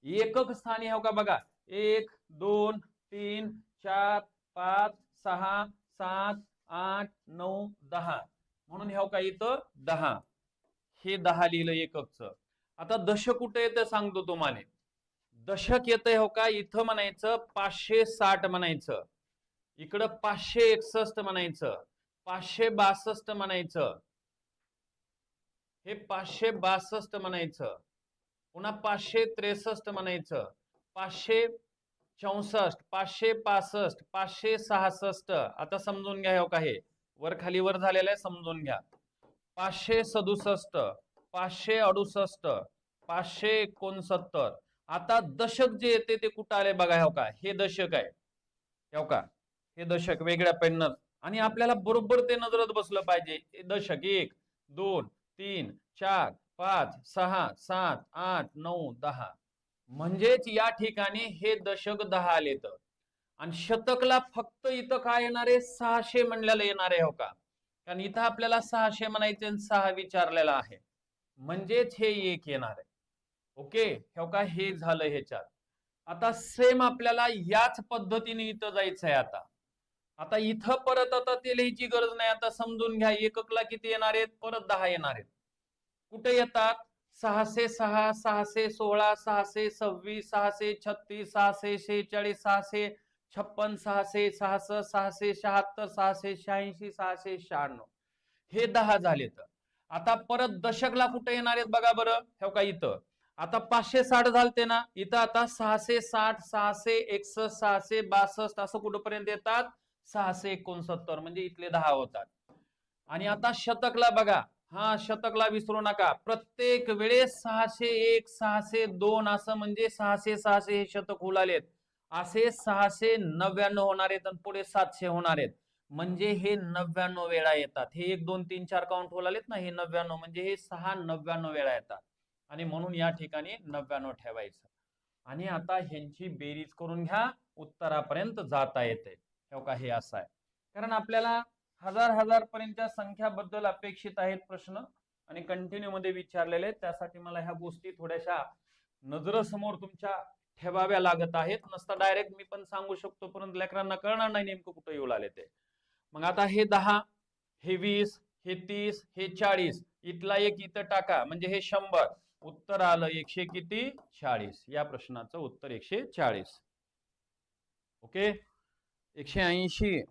S1: एकक स्थानी हो का बघा 1 2 3 4 5 6 7 8 9 10 म्हणून ह्या का इथं 10. हे 10 लिहिलं एककचं. आता दशक कुठे येतं सांगतो तुम्हाला. दशक येतंय हो का इथं म्हणायचं 560 म्हणायचं. इकडं 561 म्हणायचं. 562 म्हणायचं. हे 562 म्हणायचं. पुन्हा 563 म्हणायचं. 564, 565, 566. आता समजून घ्या हो का हे वर खाली वर झालेलं आहे समजून घ्या. 567, 568, 569. आता दशक जे येते ते कुठं आले बघा हो का. हे दशक आहे हो का. हे दशक वेगळ्या पेननं आणि आपल्याला बरोबर ते नजरात बसलं पाहिजे. दशक 1 2 3 4 5 6 7 8 9 10 म्हणजेच या ठिकाणी हे दशक 10 आलेत. आणि शतकला फक्त इथं काय येणार आहे 600 म्हणलेलं येणार आहे हो का. कारण इथं आपल्याला 600 म्हणायचे 6 विचारलेला आहे म्हणजेच हे एक येणार आहे. ओके हो का. हे झालं ह्याच्यात. आता सेम आपल्याला याच पद्धतीने इथं जायचं आहे. आता इथं परत आता ते लिहायची गरज नाही. आता समजून घ्या एककला किती येणार आहेत परत 10 येणार आहेत. कुठे येतात 606, 616, 626, 636, 646, 656, 666, 676, 686, 696 हे 10 झालेत. आता परत दशकला कुठे येणार आहेत बघा बरं हो का इथं. आता 560 झालते ना इथं. आता 660, 661, 662 असं कुठपर्यंत येतात 669 म्हणजे इथले 10 होतात. आणि आता शतकला बघा हा, शतकला विसरू नका. प्रत्येक वेळेस 601 602 असं म्हणजे 600 हे शतक उलालेत. असे 699 होणार आहेत आणि पुढे 700 होणार आहेत. म्हणजे हे 99 वेळा येतात. हे 1 2 3 4 काउंट होलालेत ना, हे 99 म्हणजे हे 699 वेळा येतात. आणि म्हणून या ठिकाणी 99 ठेवायचं. आणि आता ह्यांची बेरीज करून घ्या, उत्तरापर्यंत जाता येते. हे असं आहे. कारण आपल्याला हजार पर्यंतच्या संख्याबद्दल अपेक्षित आहेत प्रश्न आणि कंटिन्यू मध्ये विचारलेले आहेत. त्यासाठी मला ह्या गोष्टी थोड्याशा नजरेसमोर तुमच्या ठेवाव्या लागत आहेत. नसता डायरेक्ट मी पण सांगू शकतो, परंतु लेकरांना कळणार नाही नेमकं कुठं येऊ लागले ते. मग आता हे 10, हे 20, हे 30, हे 40, इथला एक इथं टाका म्हणजे हे 100. उत्तर आलं 100 किती 40. या प्रश्नाचं उत्तर 140. ओके. 180.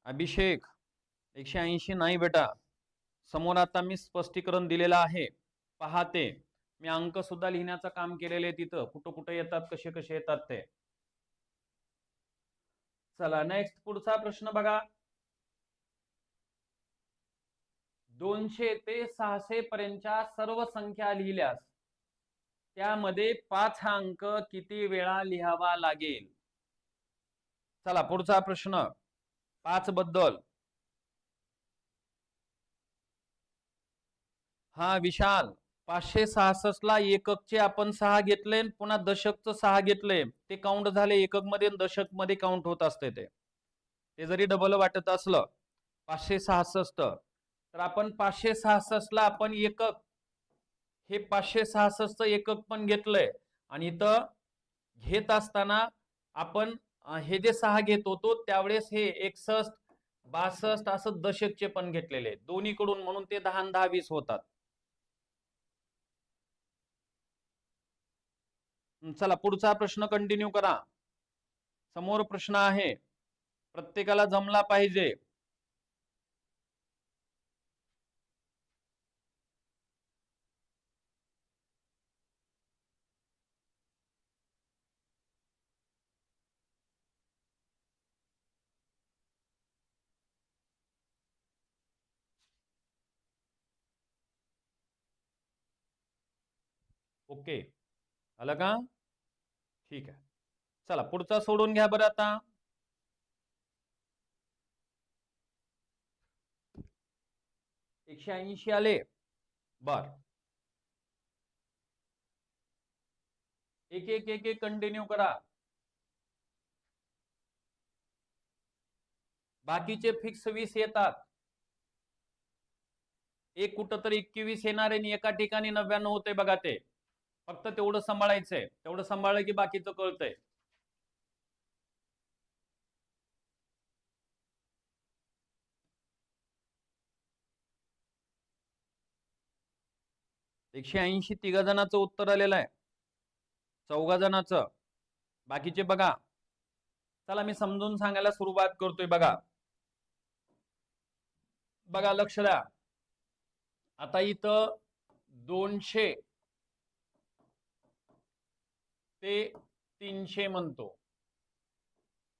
S1: अभिषेक 180 नाही बेटा. समोर आता मी स्पष्टीकरण दिलेलं आहे, पाहते. मी अंक सुद्धा लिहिण्याचं काम केलेले तिथं, कुठं कुठं येतात, कसे कसे येतात ते. चला नेक्स्ट पुढचा प्रश्न बघा. 200 ते 600 पर्यंतच्या सर्व संख्या लिहिल्यास त्यामध्ये 5 हा अंक किती वेळा लिहावा लागेल? चला पुढचा प्रश्न 5 बद्दल. हा विशाल, 566 ला एककचे आपण 6 घेतले, पुन्हा दशकचं 6 घेतले, ते काउंट झाले एकक मध्ये, दशक मध्ये काउंट होत असते. ते जरी डबल वाटत असलं 566, तर आपण 566 ला आपण एकक, हे 566 एकक पण घेतलंय. आणि इथं घेत असताना आपण हे जे 6 घेत होतो त्यावेळेस हे 61 62 असं दशकचे पण घेतलेले दोन्हीकडून, म्हणून ते 10 आणि 10 20 होतात. चला पुढचा प्रश्न कंटिन्यू करा. समोर प्रश्न आहे, प्रत्येकाला जमला पाहिजे. ओके, आलं का? ठीक आहे. चला पुढचा सोडून घ्या बरं. आता 180 आले. बर, एक एक एक एक कंटिन्यू करा. बाकीचे फिक्स 20 येतात. एक कुठं तरी 21 येणार आहे, एका ठिकाणी 99 होते बघा. ते फक्त तेवढं सांभाळायचंय, तेवढं सांभाळलं की बाकीचं कळतंय. एकशे 80 तिघा जणांचं उत्तर आलेलं आहे, 14 जणांचं. बाकीचे बघा. चला मी समजून सांगायला सुरुवात करतोय. बघा बघा, लक्ष द्या. आता इथं 200 ते 300 म्हणतो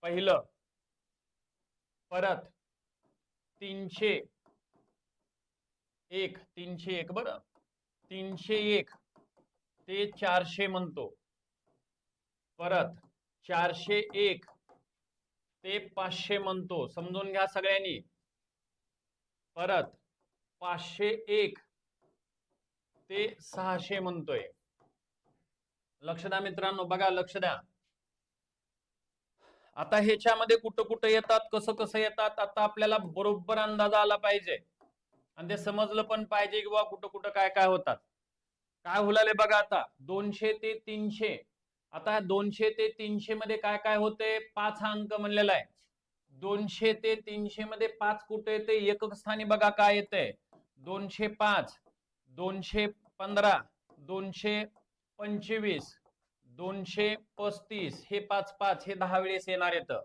S1: पहिलं, परत 301 बरं, 301 ते 400 म्हणतो, परत 401 ते 500 म्हणतो. समजून घ्या सगळ्यांनी. परत 501 ते 600 म्हणतोय. लक्ष द्या मित्रांनो, बघा लक्ष द्या. आता ह्याच्यामध्ये कुठं कुठं येतात, कसं कसं येतात, आता आपल्याला बरोबर अंदाज आला पाहिजे आणि ते समजलं पण पाहिजे की कुठं कुठं काय काय होतात. काय होलाले बघा. आता 200 ते 300, आता 200 ते 300 मध्ये काय काय होते, 5 हा अंक म्हणलेला आहे. 200 ते 300 मध्ये 5 कुठे येते, एकक स्थानी बघा काय येते, 205, 215, 225, 235, हे 5 5 हे 10 वेळेस येणार येतं.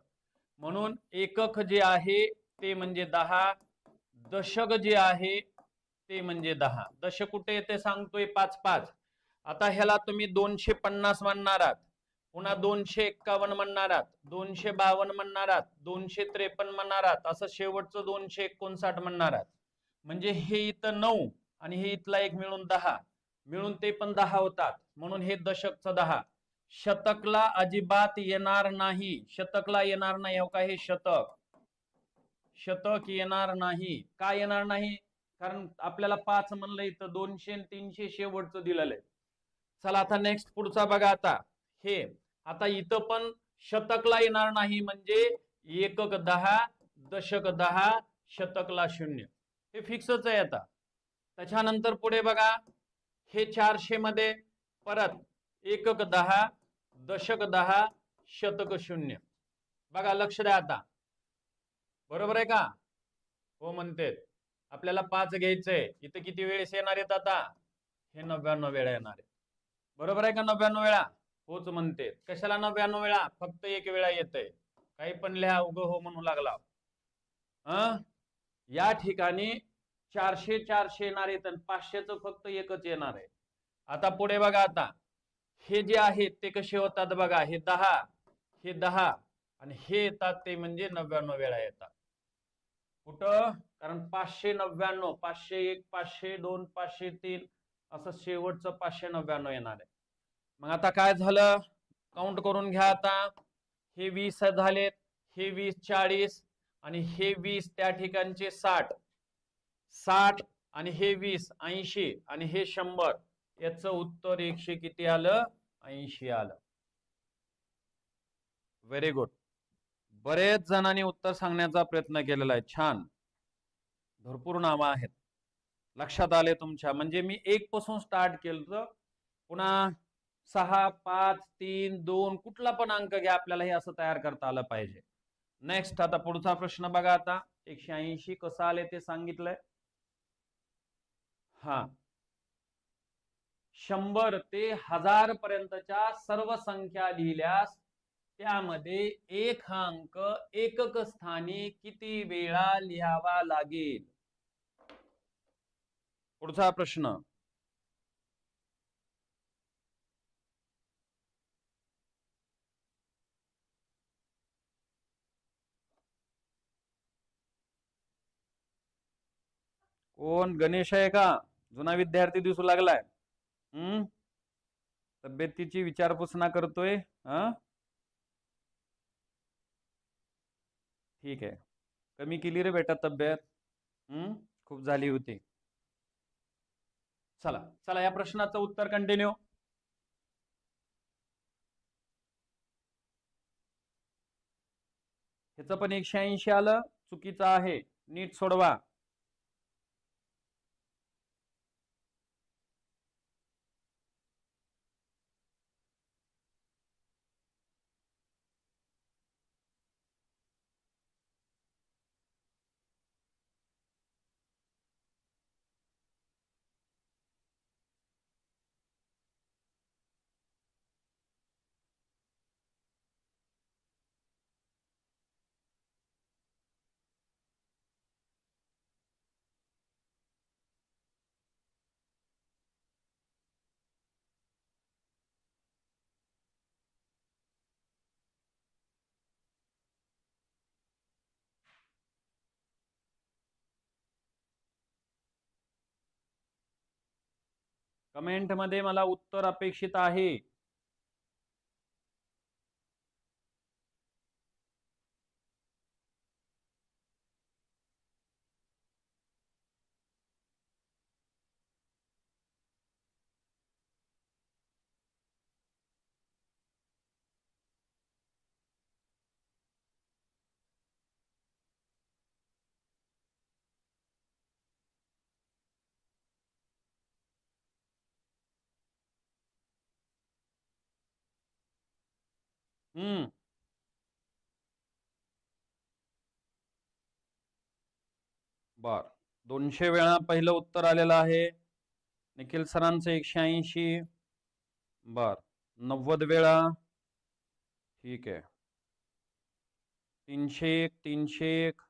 S1: म्हणून एकक जे आहे ते म्हणजे 10, दशक जे आहे ते म्हणजे 10. दशक कुठे येते सांगतोय, 5 5. आता ह्याला तुम्ही 250 म्हणणार आहात, पुन्हा 251 म्हणणार आहात, 252 म्हणणार आहात, 253 म्हणणार आहात, असं शेवटचं 259 म्हणणार आहात. म्हणजे हे इथं 9 आणि हे इथला एक मिळून 10, मिळून ते पण 10 होतात, म्हणून हे दशकचं 10. शतकला अजिबात येणार नाही, शतकला येणार नाही. हो का, हे शतक, शतक येणार नाही. का येणार नाही? कारण आपल्याला 5 म्हणलं इथं 200 आणि 300 शेवटचं दिलेलं आहे. चला आता नेक्स्ट पुढचा बघा. आता हे आता इथं पण शतकला येणार नाही, म्हणजे एकक 10, दशक 10, शतकला 0, हे फिक्सच आहे. आता त्याच्यानंतर पुढे बघा, हे 400 मध्ये परत एकक 10, दशक 10, शतक 0. बघा, लक्ष द्या आता. बरोबर आहे का? हो म्हणते. आपल्याला 5 घ्यायचंय. इथं किती वेळेस येणार आहेत आता? हे 99 वेळा येणार आहे. बरोबर आहे का? 99 वेळा. होच म्हणते. कशाला 99 वेळा? फक्त एक वेळा येतंय. काही पण लिहा, उग हो म्हणू लागला. या ठिकाणी 400 400 येणार आहेत आणि 500च फक्त एकच येणार आहे. आता पुढे बघा. आता हे जे आहेत ते कसे होतात बघा. हे 10, हे 10 आणि हे येतात ते म्हणजे 99 वेळा येतात. कुठं? कारण 599, 501, 502, 503 असं शेवटचं 599 येणार आहे. मग आता काय झालं? काउंट करून घ्या आता. हे 20 झालेत, हे 20 40 आणि हे 20 त्या ठिकाणचे 60 60 आणि हे 20 80 आणि हे 100. याचं उत्तर 100 किती आलं? 80 आलं. Very good. बरेच जणांनी उत्तर सांगण्याचा प्रयत्न केलेला आहे. छान, भरपूर नावं आहेत. लक्षात आले तुमच्या. म्हणजे मी 1 पासून स्टार्ट केलं, पुन्हा 6 5 3 2 कुठला पण अंक घ्या, आपल्याला हे असं तयार करता आलं पाहिजे. नेक्स्ट आता पुढचा प्रश्न बघा. आता 180 कसं आले ते सांगितलंय. हा, 100 ते 1000 पर्यंतच्या सर्व संख्या लिहिल्यास त्यामध्ये एक अंक एकक स्थानी किती वेळा लिहावा लागेल? पुढचा प्रश्न. कोण? गणेश आहे का? जुना विद्यार्थी दिसू लागलाय. तब्येतीची विचारपूस ना करतोय. ठीक आहे. कमी केली रे बेटा तब्येत. खूप झाली होती. चला चला, या प्रश्नाचं उत्तर कंटिन्यू. ह्याचं पण 180 आलं. चुकीचं आहे, नीट सोडवा. कमेंट मध्ये मला उत्तर अपेक्षित आहे. बर, 200 वेळा पहिलं उत्तर आलेलं आहे. निखिल सरांचं 180. बर, 90 वेळा. ठीक आहे. 301 301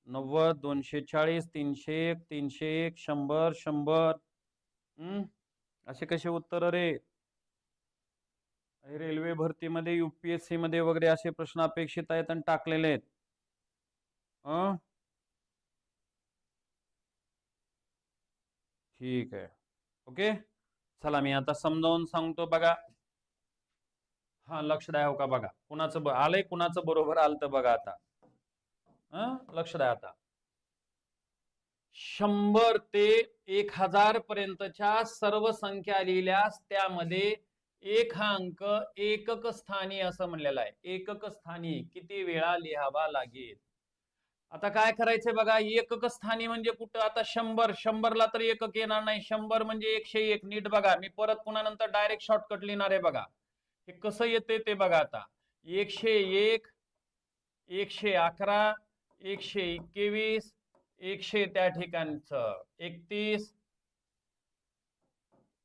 S1: 90 240 301 301 100 100. असे कसे उत्तर रे? रेल्वे भरतीमध्ये, UPSC मध्ये वगैरे असे प्रश्न अपेक्षित आहेत आणि टाकलेले आहेत. ठीक आहे. ओके, चला मी आता समजावून सांगतो बघा. हा लक्ष द्या. हो का बघा, कुणाचं आलंय, कुणाचं बरोबर आलं तर बघा आता. लक्ष द्या आता. 100 ते 1000 पर्यंतच्या सर्व संख्या लिहिल्यास त्यामध्ये एक हा अंक एकक स्थानी असं म्हणलेलं आहे. एकक स्थानी किती वेळा लिहावा लागेल. आता काय करायचंय बघा, एकक स्थानी म्हणजे कुठं, आता 100, 100ला तर एकक येणार नाही. 100 म्हणजे 101. नीट बघा, मी परत पुन्हा नंतर डायरेक्ट शॉर्टकट लिहिणार आहे बघा. हे कसं येते ते बघा आता. 101, 111, 121, 100 त्या ठिकाणचं 31,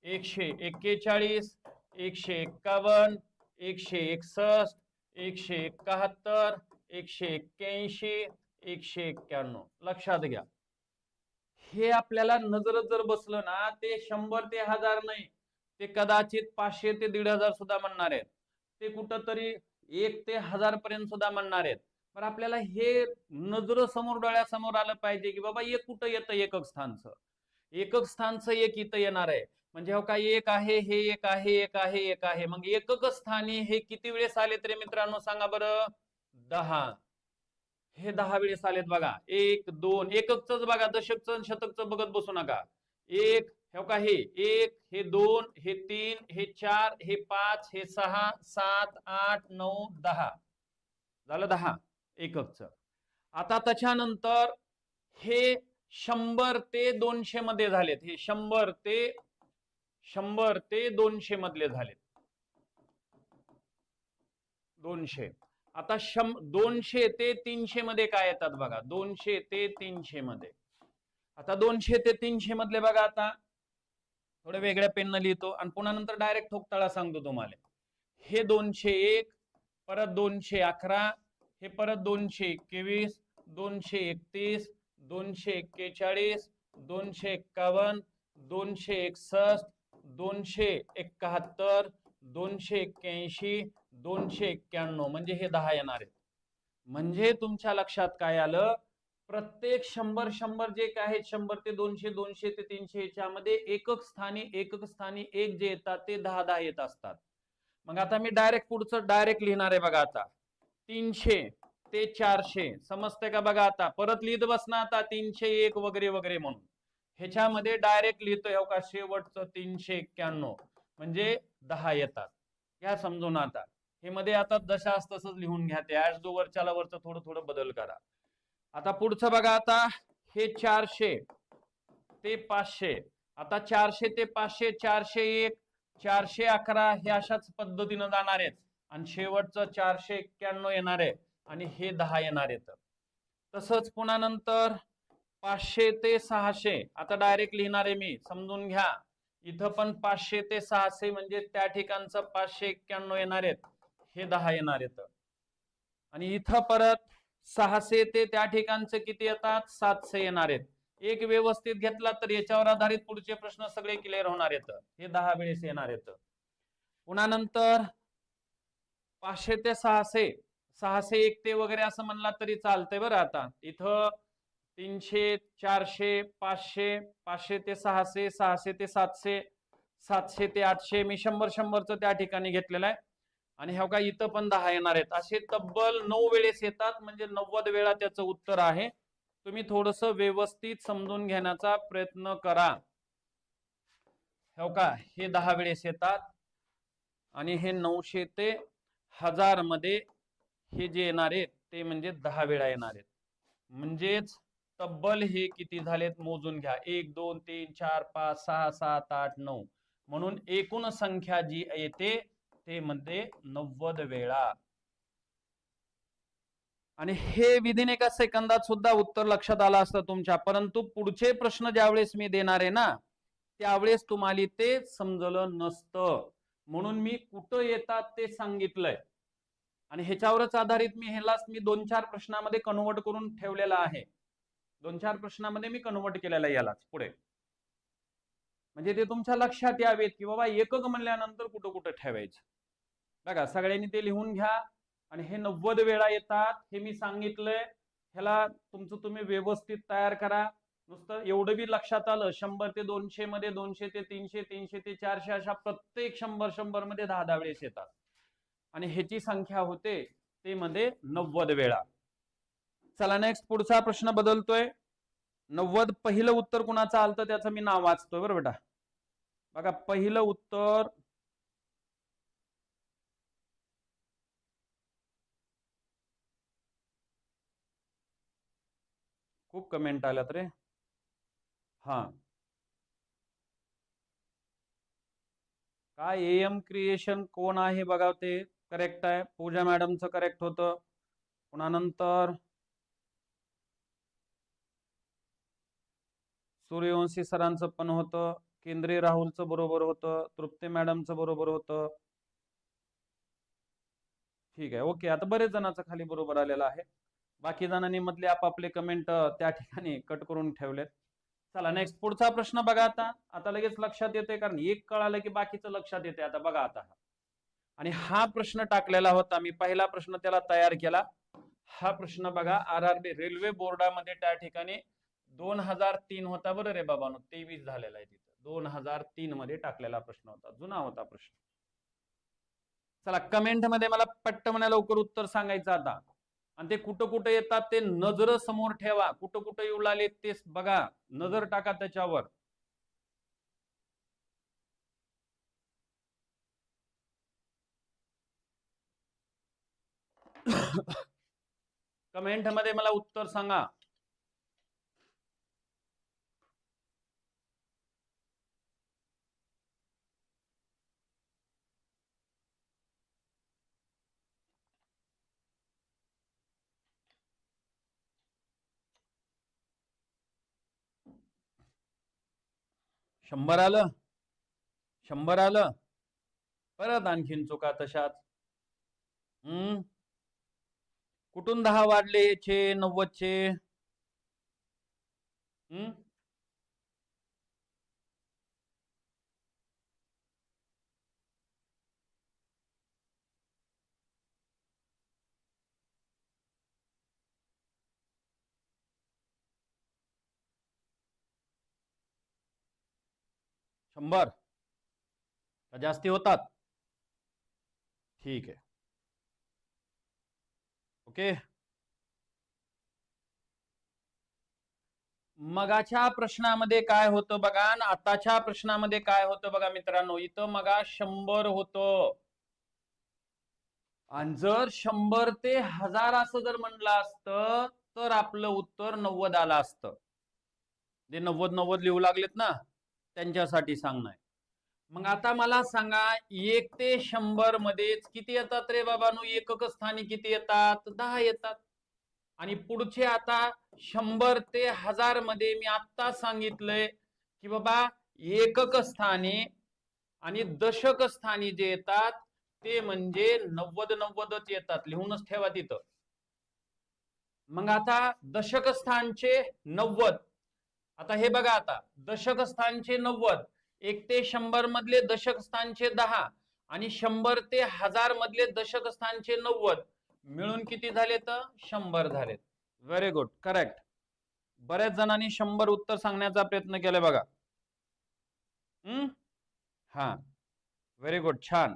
S1: 141, 151, 161, 171, 181, 191. लक्षात घ्या, हे आपल्याला नजरच जर बसलं ना, ते 100 ते 1000 नाही, ते कदाचित 500 ते 1500 सुद्धा म्हणणार आहेत. ते कुठंतरी 1 ते 1000 पर्यंत सुद्धा म्हणणार आहेत. पण आपल्याला हे नजर समोर, डोळ्यासमोर आलं पाहिजे की बाबा एक कुठं येतं एकक स्थानचं. एकक स्थानचं एक इथं येणार आहे. म्हणजे हो का, एक आहे, हे एक आहे, एक आहे, एक आहे. मग एकक स्थानी हे किती वेळेस आले तरी मित्रांनो सांगा बरं? 10. हे 10 वेळेस आलेत बघा. 1, 2, एककच बघा, दशकचं शतकचं बघत बसू नका. 1, हे का, हे 1, हे 2, हे 3, हे 4, हे 5, हे 6, 7, 8, 9, 10. झालं 10 एककचं. आता त्याच्यानंतर हे 100 ते 200 मध्ये झालेत. हे 100 ते 200 मधले झालेत. 200. आता 200 ते 300 मध्ये काय येतात बघा. 200 ते 300 मध्ये. आता 200 ते 300 मधले बघा. आता थोडे वेगळ्या पेननं लिहितो आणि पुन्हा नंतर डायरेक्ट ठोकताळा सांगतो तुम्हाला. हे 201, परत 211, हे परत 221, 231, 241, 251, 261, 271, 281, 291. म्हणजे हे 10 येणार आहेत. म्हणजे तुमच्या लक्षात काय आलं, प्रत्येक 100 जे काय आहेत, 100 ते 200, 200 ते 300 याच्यामध्ये एकक स्थानी एक जे येतात ते 10 येत असतात. मग आता मी डायरेक्ट पुढचं डायरेक्ट लिहिणार आहे बघा. आता 300 ते 400 समजतंय का बघा. आता परत लिहित बसणार आता 301 वगैरे वगैरे म्हणून. ह्याच्यामध्ये डायरेक्ट लिहितोय हो का, शेवटचं 391 म्हणजे 10 येतात. घ्या समजून. आता हे मध्ये आता जशास तसंच लिहून घ्या. ते ऍज दो वरच्याला वरचं थोडं थोडं बदल करा. आता पुढचं बघा. आता हे 400 ते 500. आता 400 ते 500, 401, 411 हे अशाच पद्धतीनं जाणार आहेत. आणि शेवटचं 491 येणार आहे आणि हे 10 येणार आहेत. तसंच पुन्हा नंतर 500 ते 600. आता डायरेक्ट लिहिणार आहे मी, समजून घ्या. इथं पण 500 ते 600 म्हणजे त्या ठिकाणचं 591 येणार आहेत. हे 10 येणार आहेत. आणि इथं परत 600 ते त्या ठिकाणचे किती येतात, 700 येणार आहेत. एक व्यवस्थित घेतला तर याच्यावर आधारित पुढचे प्रश्न सगळे क्लिअर होणार आहेत. हे 10 वेळेस येणार आहेत. पुन्हा नंतर 500 ते 600, 601 ते वगैरे असं म्हणला तरी चालतंय बरं. आता इथं 300, 400, 500, 500 ते 600, 600 ते 700, 700 ते 800. मी 100 त्या ठिकाणी घेतलेला आहे. आणि हे का इथं पण 10 येणार आहेत. असे तब्बल 9 वेळेस येतात. म्हणजे 90 वेळा त्याचं उत्तर आहे. तुम्ही थोडस व्यवस्थित समजून घेण्याचा प्रयत्न करा. हो का, हे 10 वेळेस येतात आणि हे 900 ते 1000 मध्ये हे जे येणार आहेत ते म्हणजे 10 वेळा येणार आहेत. म्हणजेच तब्बल हे किती झालेत मोजून घ्या. 1, 2, 3, 4, 5, 6, 7, 8, 9. म्हणून एकूण संख्या जी येते ते मध्ये 90 वेळा. आणि हे विदिन एका सेकंदात सुद्धा उत्तर लक्षात आलं असतं तुमच्या. परंतु पुढचे प्रश्न ज्यावेळेस मी देणार आहे ना, त्यावेळेस तुम्हाला ते समजलं नसतं. म्हणून मी कुठं येतात ते सांगितलंय. आणि ह्याच्यावरच आधारित मी ह्यालाच 2-4 प्रश्नामध्ये कन्वर्ट करून ठेवलेला आहे. 2-4 प्रश्नामध्ये मी कन्वर्ट केलेला यालाच पुढे. म्हणजे ते तुमच्या लक्षात यावेत की बाबा एकक म्हणल्यानंतर कुठं कुठं ठेवायचं. बघा सगळ्यांनी ते लिहून घ्या. आणि हे 90 वेळा येतात हे मी सांगितलंय. ह्याला तुमचं तुम्ही व्यवस्थित तयार करा. नुसतं एवढं बी लक्षात आलं, 100 ते 200 मध्ये 200 ते 300, 300 ते 400 अशा प्रत्येक 100 मध्ये 10 वेळेस येतात. आणि ह्याची संख्या होते ते मध्ये 90 वेळा. चला नेक्स्ट पुढचा प्रश्न बदलतोय. 90 पहिलं उत्तर कुणाचं आलं त्याचं मी नाव वाचतोय बरं बेटा. बघा पहिलं उत्तर खूप कमेंट आल्यात रे. हा काय एम क्रिएशन कोण आहे बघा, ते करेक्ट आहे. पूजा मॅडमचं करेक्ट होतं. पुन्हा नंतर सूर्यवंशी सरांचं पण होतं. केंद्रे राहुलचं बरोबर होतं. तृप्ती मॅडमचं बरोबर होतं. ठीक आहे, ओके. आता बरेच जणांचं खाली बरोबर आलेलं आहे. बाकी जणांनी मधले आपापले कमेंट त्या ठिकाणी कट करून ठेवलेत. चला नेक्स्ट पुढचा प्रश्न बघा. आता लगेच लक्षात येते, कारण एक कळालं की बाकीचं लक्षात येते. आता बघा आता, आणि हा प्रश्न टाकलेला होता मी, पहिला प्रश्न त्याला तयार केला. हा प्रश्न बघा RRB रेल्वे बोर्डामध्ये त्या ठिकाणी 2003 होता बरं रे बाबांनो, 23 झालेला आहे तिथं. 2003 मध्ये टाकलेला प्रश्न होता, जुना होता प्रश्न. चला कमेंट मध्ये मला पट्टमने लवकर उत्तर सांगायचं आता. आणि ते कुठं कुठं येतात ते नजर समोर ठेवा. कुठं कुठं येऊ लागले ते बघा, नजर टाका त्याच्यावर. कमेंट मध्ये मला उत्तर सांगा. शंभर आलं, 100 आलं. परत आणखीन चुका तशाच. कुठून 10 वाढले चे 90 चे? 100 जास्ती होतात. ठीक आहे, ओके. मगाच्या प्रश्नामध्ये काय होतं बघा, आणि आताच्या प्रश्नामध्ये काय होतं बघा मित्रांनो. इथं मगा 100 होतं, आणि जर 100 ते 1000 असं जर म्हणलं असतं तर आपलं उत्तर 90 आलं असतं. जे 90 लिहू लागलेत ना त्यांच्यासाठी सांगणार. मग आता मला सांगा, 1 ते 100 मध्येच किती येतात रे बाबांनो? एकक स्थानी किती येतात? 10 येतात. आणि पुढचे आता 100 ते 1000 मध्ये मी आता सांगितलंय की बाबा एकक स्थानी आणि दशक स्थानी जे येतात ते म्हणजे 90 येतात. लिहूनच ठेवा तिथं. मग आता दशक स्थानचे 90. आता हे बघा, आता दशक स्थानचे 90, 1 ते 100 मधले दशक स्थानचे 10 आणि 100 ते 1000 मधले दशक स्थानचे 90 मिळून किती झाले? तर 100 झालेत. Very good, correct. बऱ्याच जणांनी 100 उत्तर सांगण्याचा प्रयत्न केलाय बघा. हा, व्हेरी गुड, छान.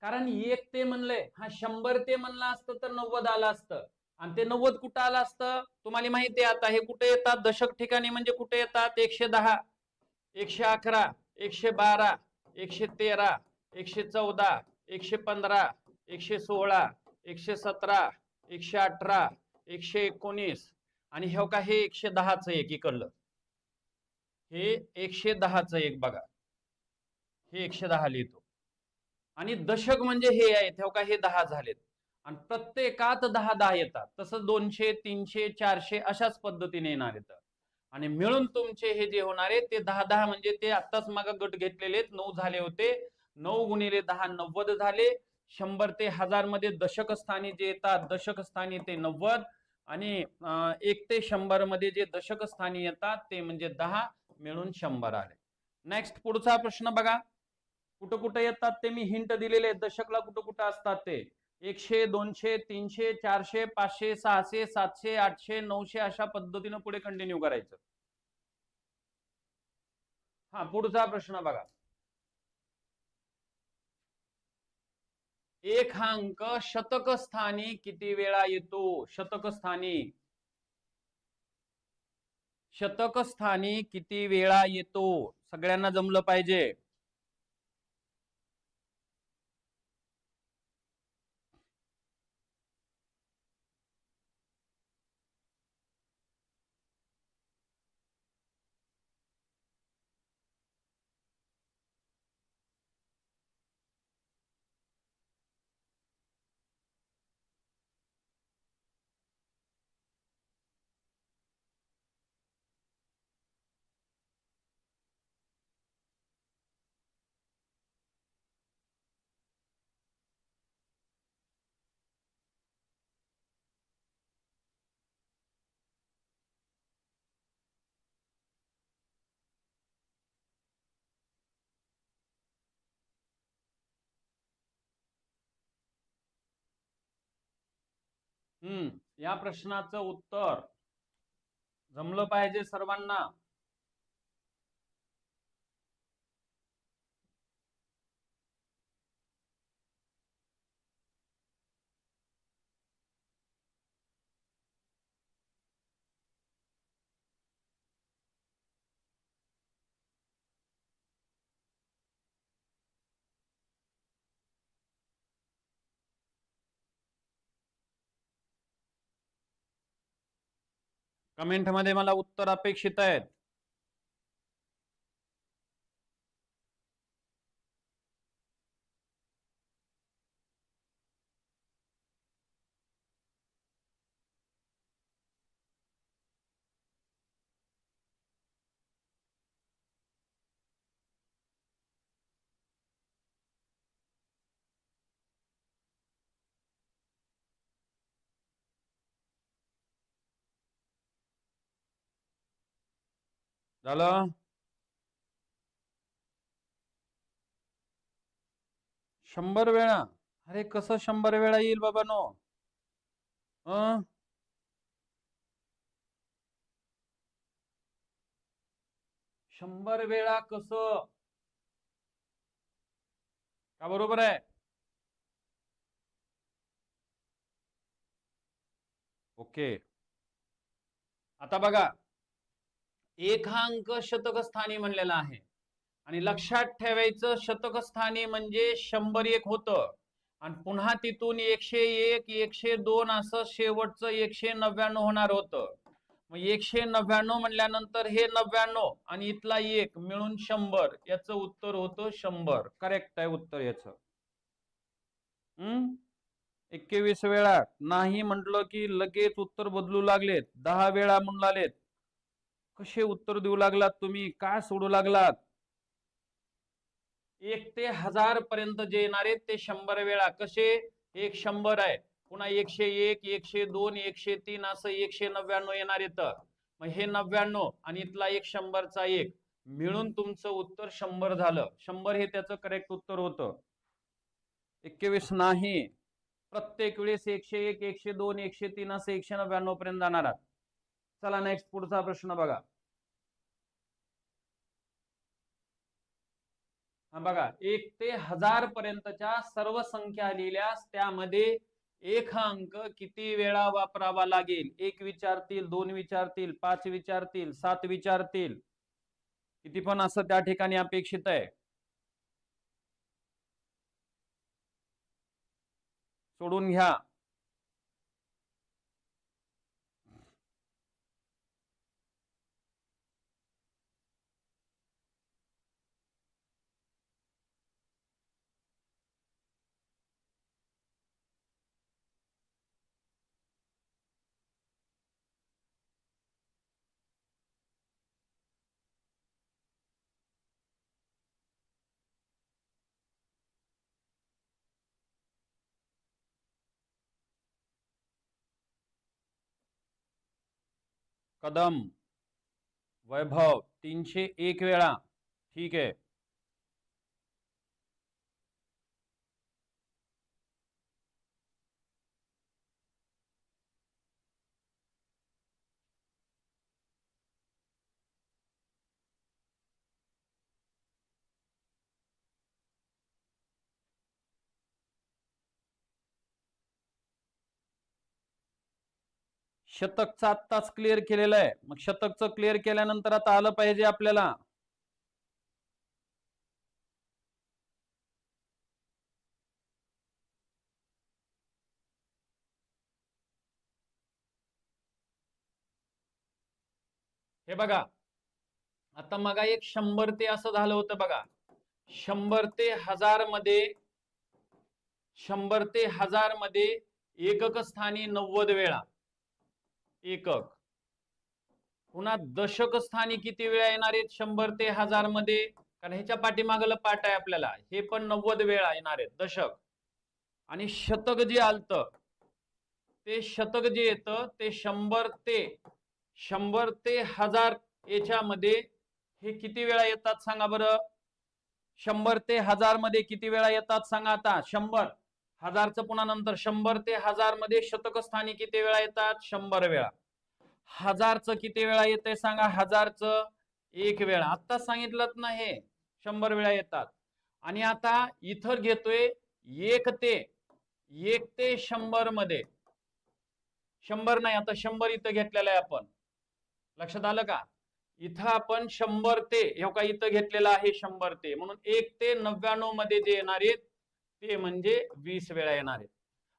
S1: कारण 1 ते म्हणले, हा 100 ते म्हणलं असतं तर 90 आलं असतं. आणि ते 90 कुठं आलं असतं तुम्हाला माहिती आहे. आता हे कुठे येतात दशक ठिकाणी, म्हणजे कुठे येतात? 110, 111, 112, 113, 114, 115, 116, 117, 118, 119, आणि हे का हे 110च एक इकडलं, हे 110च एक बघा, हे 110 लिहितो. आणि दशक म्हणजे हे आहे, तेव्हा का हे 10 झालेत. आणि प्रत्येकात 10 येतात. तसं 200, 300, 400 अशाच पद्धतीने येणार आहेत. आणि मिळून तुमचे हे जे होणार आहे ते 10 म्हणजे ते आत्ताच मागे गट घेतलेले 9 झाले होते. 9 गुणिले 10 90 झाले. 100 ते 1000 मध्ये दशक स्थानी जे येतात दशक स्थानी ते 90, आणि 1 ते 100 मध्ये जे दशक स्थानी येतात ते म्हणजे 10, मिळून 100 आले. नेक्स्ट पुढचा प्रश्न बघा. कुठं कुठं येतात ते मी हिंट दिलेले, दशकला कुठं कुठं असतात ते. 100, 200, 300, 400, 500, 600, 700, 800, 900 अशा पद्धतीनं पुढे कंटिन्यू करायचं. हा पुढचा प्रश्न बघा. एक हा अंक शतक स्थानी किती वेळा येतो? शतक स्थानी, शतक स्थानी किती वेळा येतो? सगळ्यांना जमलं पाहिजे. या प्रश्नाचं उत्तर जमलं पाहिजे सर्वांना. कमेंट मध्ये मला उत्तर अपेक्षित आहेत. झालं? 100 वेळा? अरे कसं 100 वेळा येईल बाबानो? 100 वेळा कसं? का बरोबर आहे? ओके. आता बघा, एक हा अंक शतक स्थानी म्हणलेला आहे आणि लक्षात ठेवायचं शतक स्थानी म्हणजे 101 होतं आणि पुन्हा तिथून 101, 102 असं शेवटचं 199 होणार होतं. मग 199 म्हणल्यानंतर हे 99 आणि इथला 1 मिळून 100. याचं उत्तर होतं 100. करेक्ट आहे उत्तर याचं. 21 वेळा नाही म्हटलं की लगेच उत्तर बदलू लागलेत. 10 वेळा म्हणून लागलेत. कसे उत्तर देऊ लागलात तुम्ही? काय सोडू लागलात? 1 ते 1000 पर्यंत जे येणारे ते 100 वेळा. कसे? एक 100 आहे, पुन्हा 101, 102, 103 असं 199 येणार येतं. मग हे 99 आणि इथला एक 100चा 1 मिळून तुमचं उत्तर 100 झालं. 100 हे त्याचं करेक्ट उत्तर होतं. 21 नाही. प्रत्येक वेळेस 101, 102, 103 असं 199 पर्यंत जाणार. चला नेक्स्ट पुढचा प्रश्न बघा. बघा, 1 ते 1000 पर्यंतच्या सर्व संख्या लिहिल्यास त्यामध्ये एक हा अंक किती वेळा वापरावा लागेल? 1 विचारतील, 2 विचारतील, 5 विचारतील, 7 विचारतील, किती पण असं त्या ठिकाणी अपेक्षित आहे. सोडून घ्या. कदम, वैभव 301 वेळा. ठीक आहे. शतकचं आत्ताच क्लिअर केलेलं आहे. मग शतकचं क्लिअर केल्यानंतर आता आलं पाहिजे आपल्याला हे बघा. आता मग एक 100 ते असं झालं होतं बघा. 100 ते 1000 मध्ये 100 ते 1000 मध्ये एकक स्थानी 90 वेळा एकक. पुन्हा दशक स्थानी किती वेळा येणार आहेत 100 ते 1000 मध्ये? कारण ह्याच्या पाठीमागलं पाठ आहे आपल्याला. हे पण 90 वेळा येणार आहेत दशक. आणि शतक जे आलत ते शतक जे येतं ते 100 ते 1000 याच्यामध्ये हे किती वेळा येतात सांगा बरं. 100 ते 1000 मध्ये किती वेळा येतात सांगा आता. 100 1000चं पुन्हा नंतर 100 ते 1000 मध्ये शतक स्थानी किती वेळा येतात? 100 वेळा. 1000चं किती वेळा येते सांगा. 1000चं 1 वेळा. आता सांगितलं ना हे 100 वेळा येतात. आणि आता इथं घेतोय 1 ते 100 मध्ये 100 नाही, आता 100 इथं घेतलेलं आहे आपण. लक्षात आलं का? इथं आपण 100 ते हे का इथं घेतलेलं आहे 100 ते, म्हणून 1 ते 99 मध्ये जे येणार आहेत ते म्हणजे 20 वेळा येणार आहेत.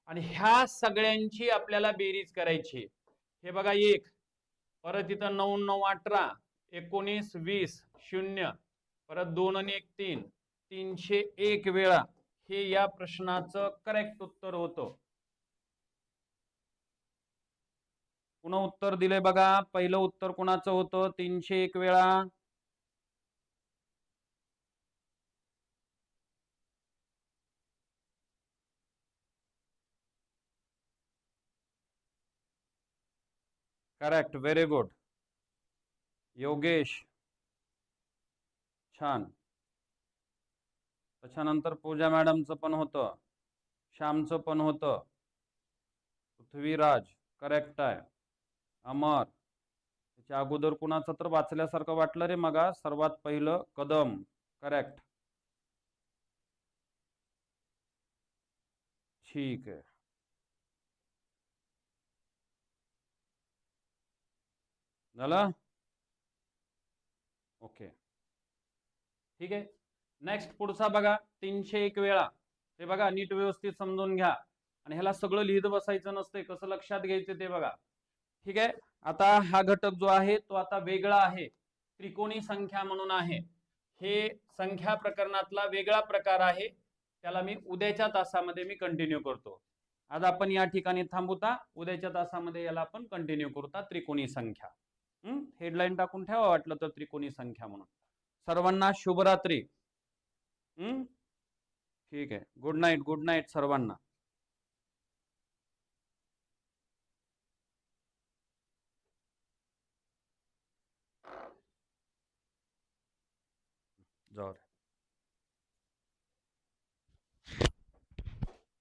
S1: आणि ह्या सगळ्यांची आपल्याला बेरीज करायची. हे बघा 1, परत इथं 9 9 18 19 20 0, परत 2 आणि 1 3, 301 वेळा हे या प्रश्नाचं करेक्ट उत्तर होतं. पुन्हा उत्तर दिले बघा. पहिलं उत्तर कोणाचं होतं? 301 वेळा. करेक्ट, व्हेरी गुड योगेश, छान. त्याच्यानंतर पूजा मॅडमचं पण होतं, श्यामचं पण होतं, पृथ्वीराज करेक्ट आहे, अमर. त्याच्या अगोदर कुणाचं तर वाचल्यासारखं वाटलं रे मगा. सर्वात पहिलं कदम करेक्ट. ठीक आहे. झालं? ओके, ठीक आहे. नेक्स्ट पुढचा बघा 301 वेळा. ते बघा नीट व्यवस्थित समजून घ्या. आणि ह्याला सगळं लिहित बसायचं नसते, कसं लक्षात घ्यायचं ते बघा. ठीक आहे. आता हा घटक जो आहे तो आता वेगळा आहे, त्रिकोणी संख्या म्हणून आहे. हे संख्या प्रकरणातला वेगळा प्रकार आहे. त्याला मी उद्याच्या तासामध्ये मी कंटिन्यू करतो. आज आपण या ठिकाणी थांबूता. उद्याच्या तासामध्ये याला आपण कंटिन्यू करूता त्रिकोणी संख्या. हेडलाईन टाकून ठेवा वाटलं तर त्रिकोणी संख्या म्हणून. सर्वांना शुभरात्री. ठीक आहे. गुड नाईट सर्वांना. जाऊ.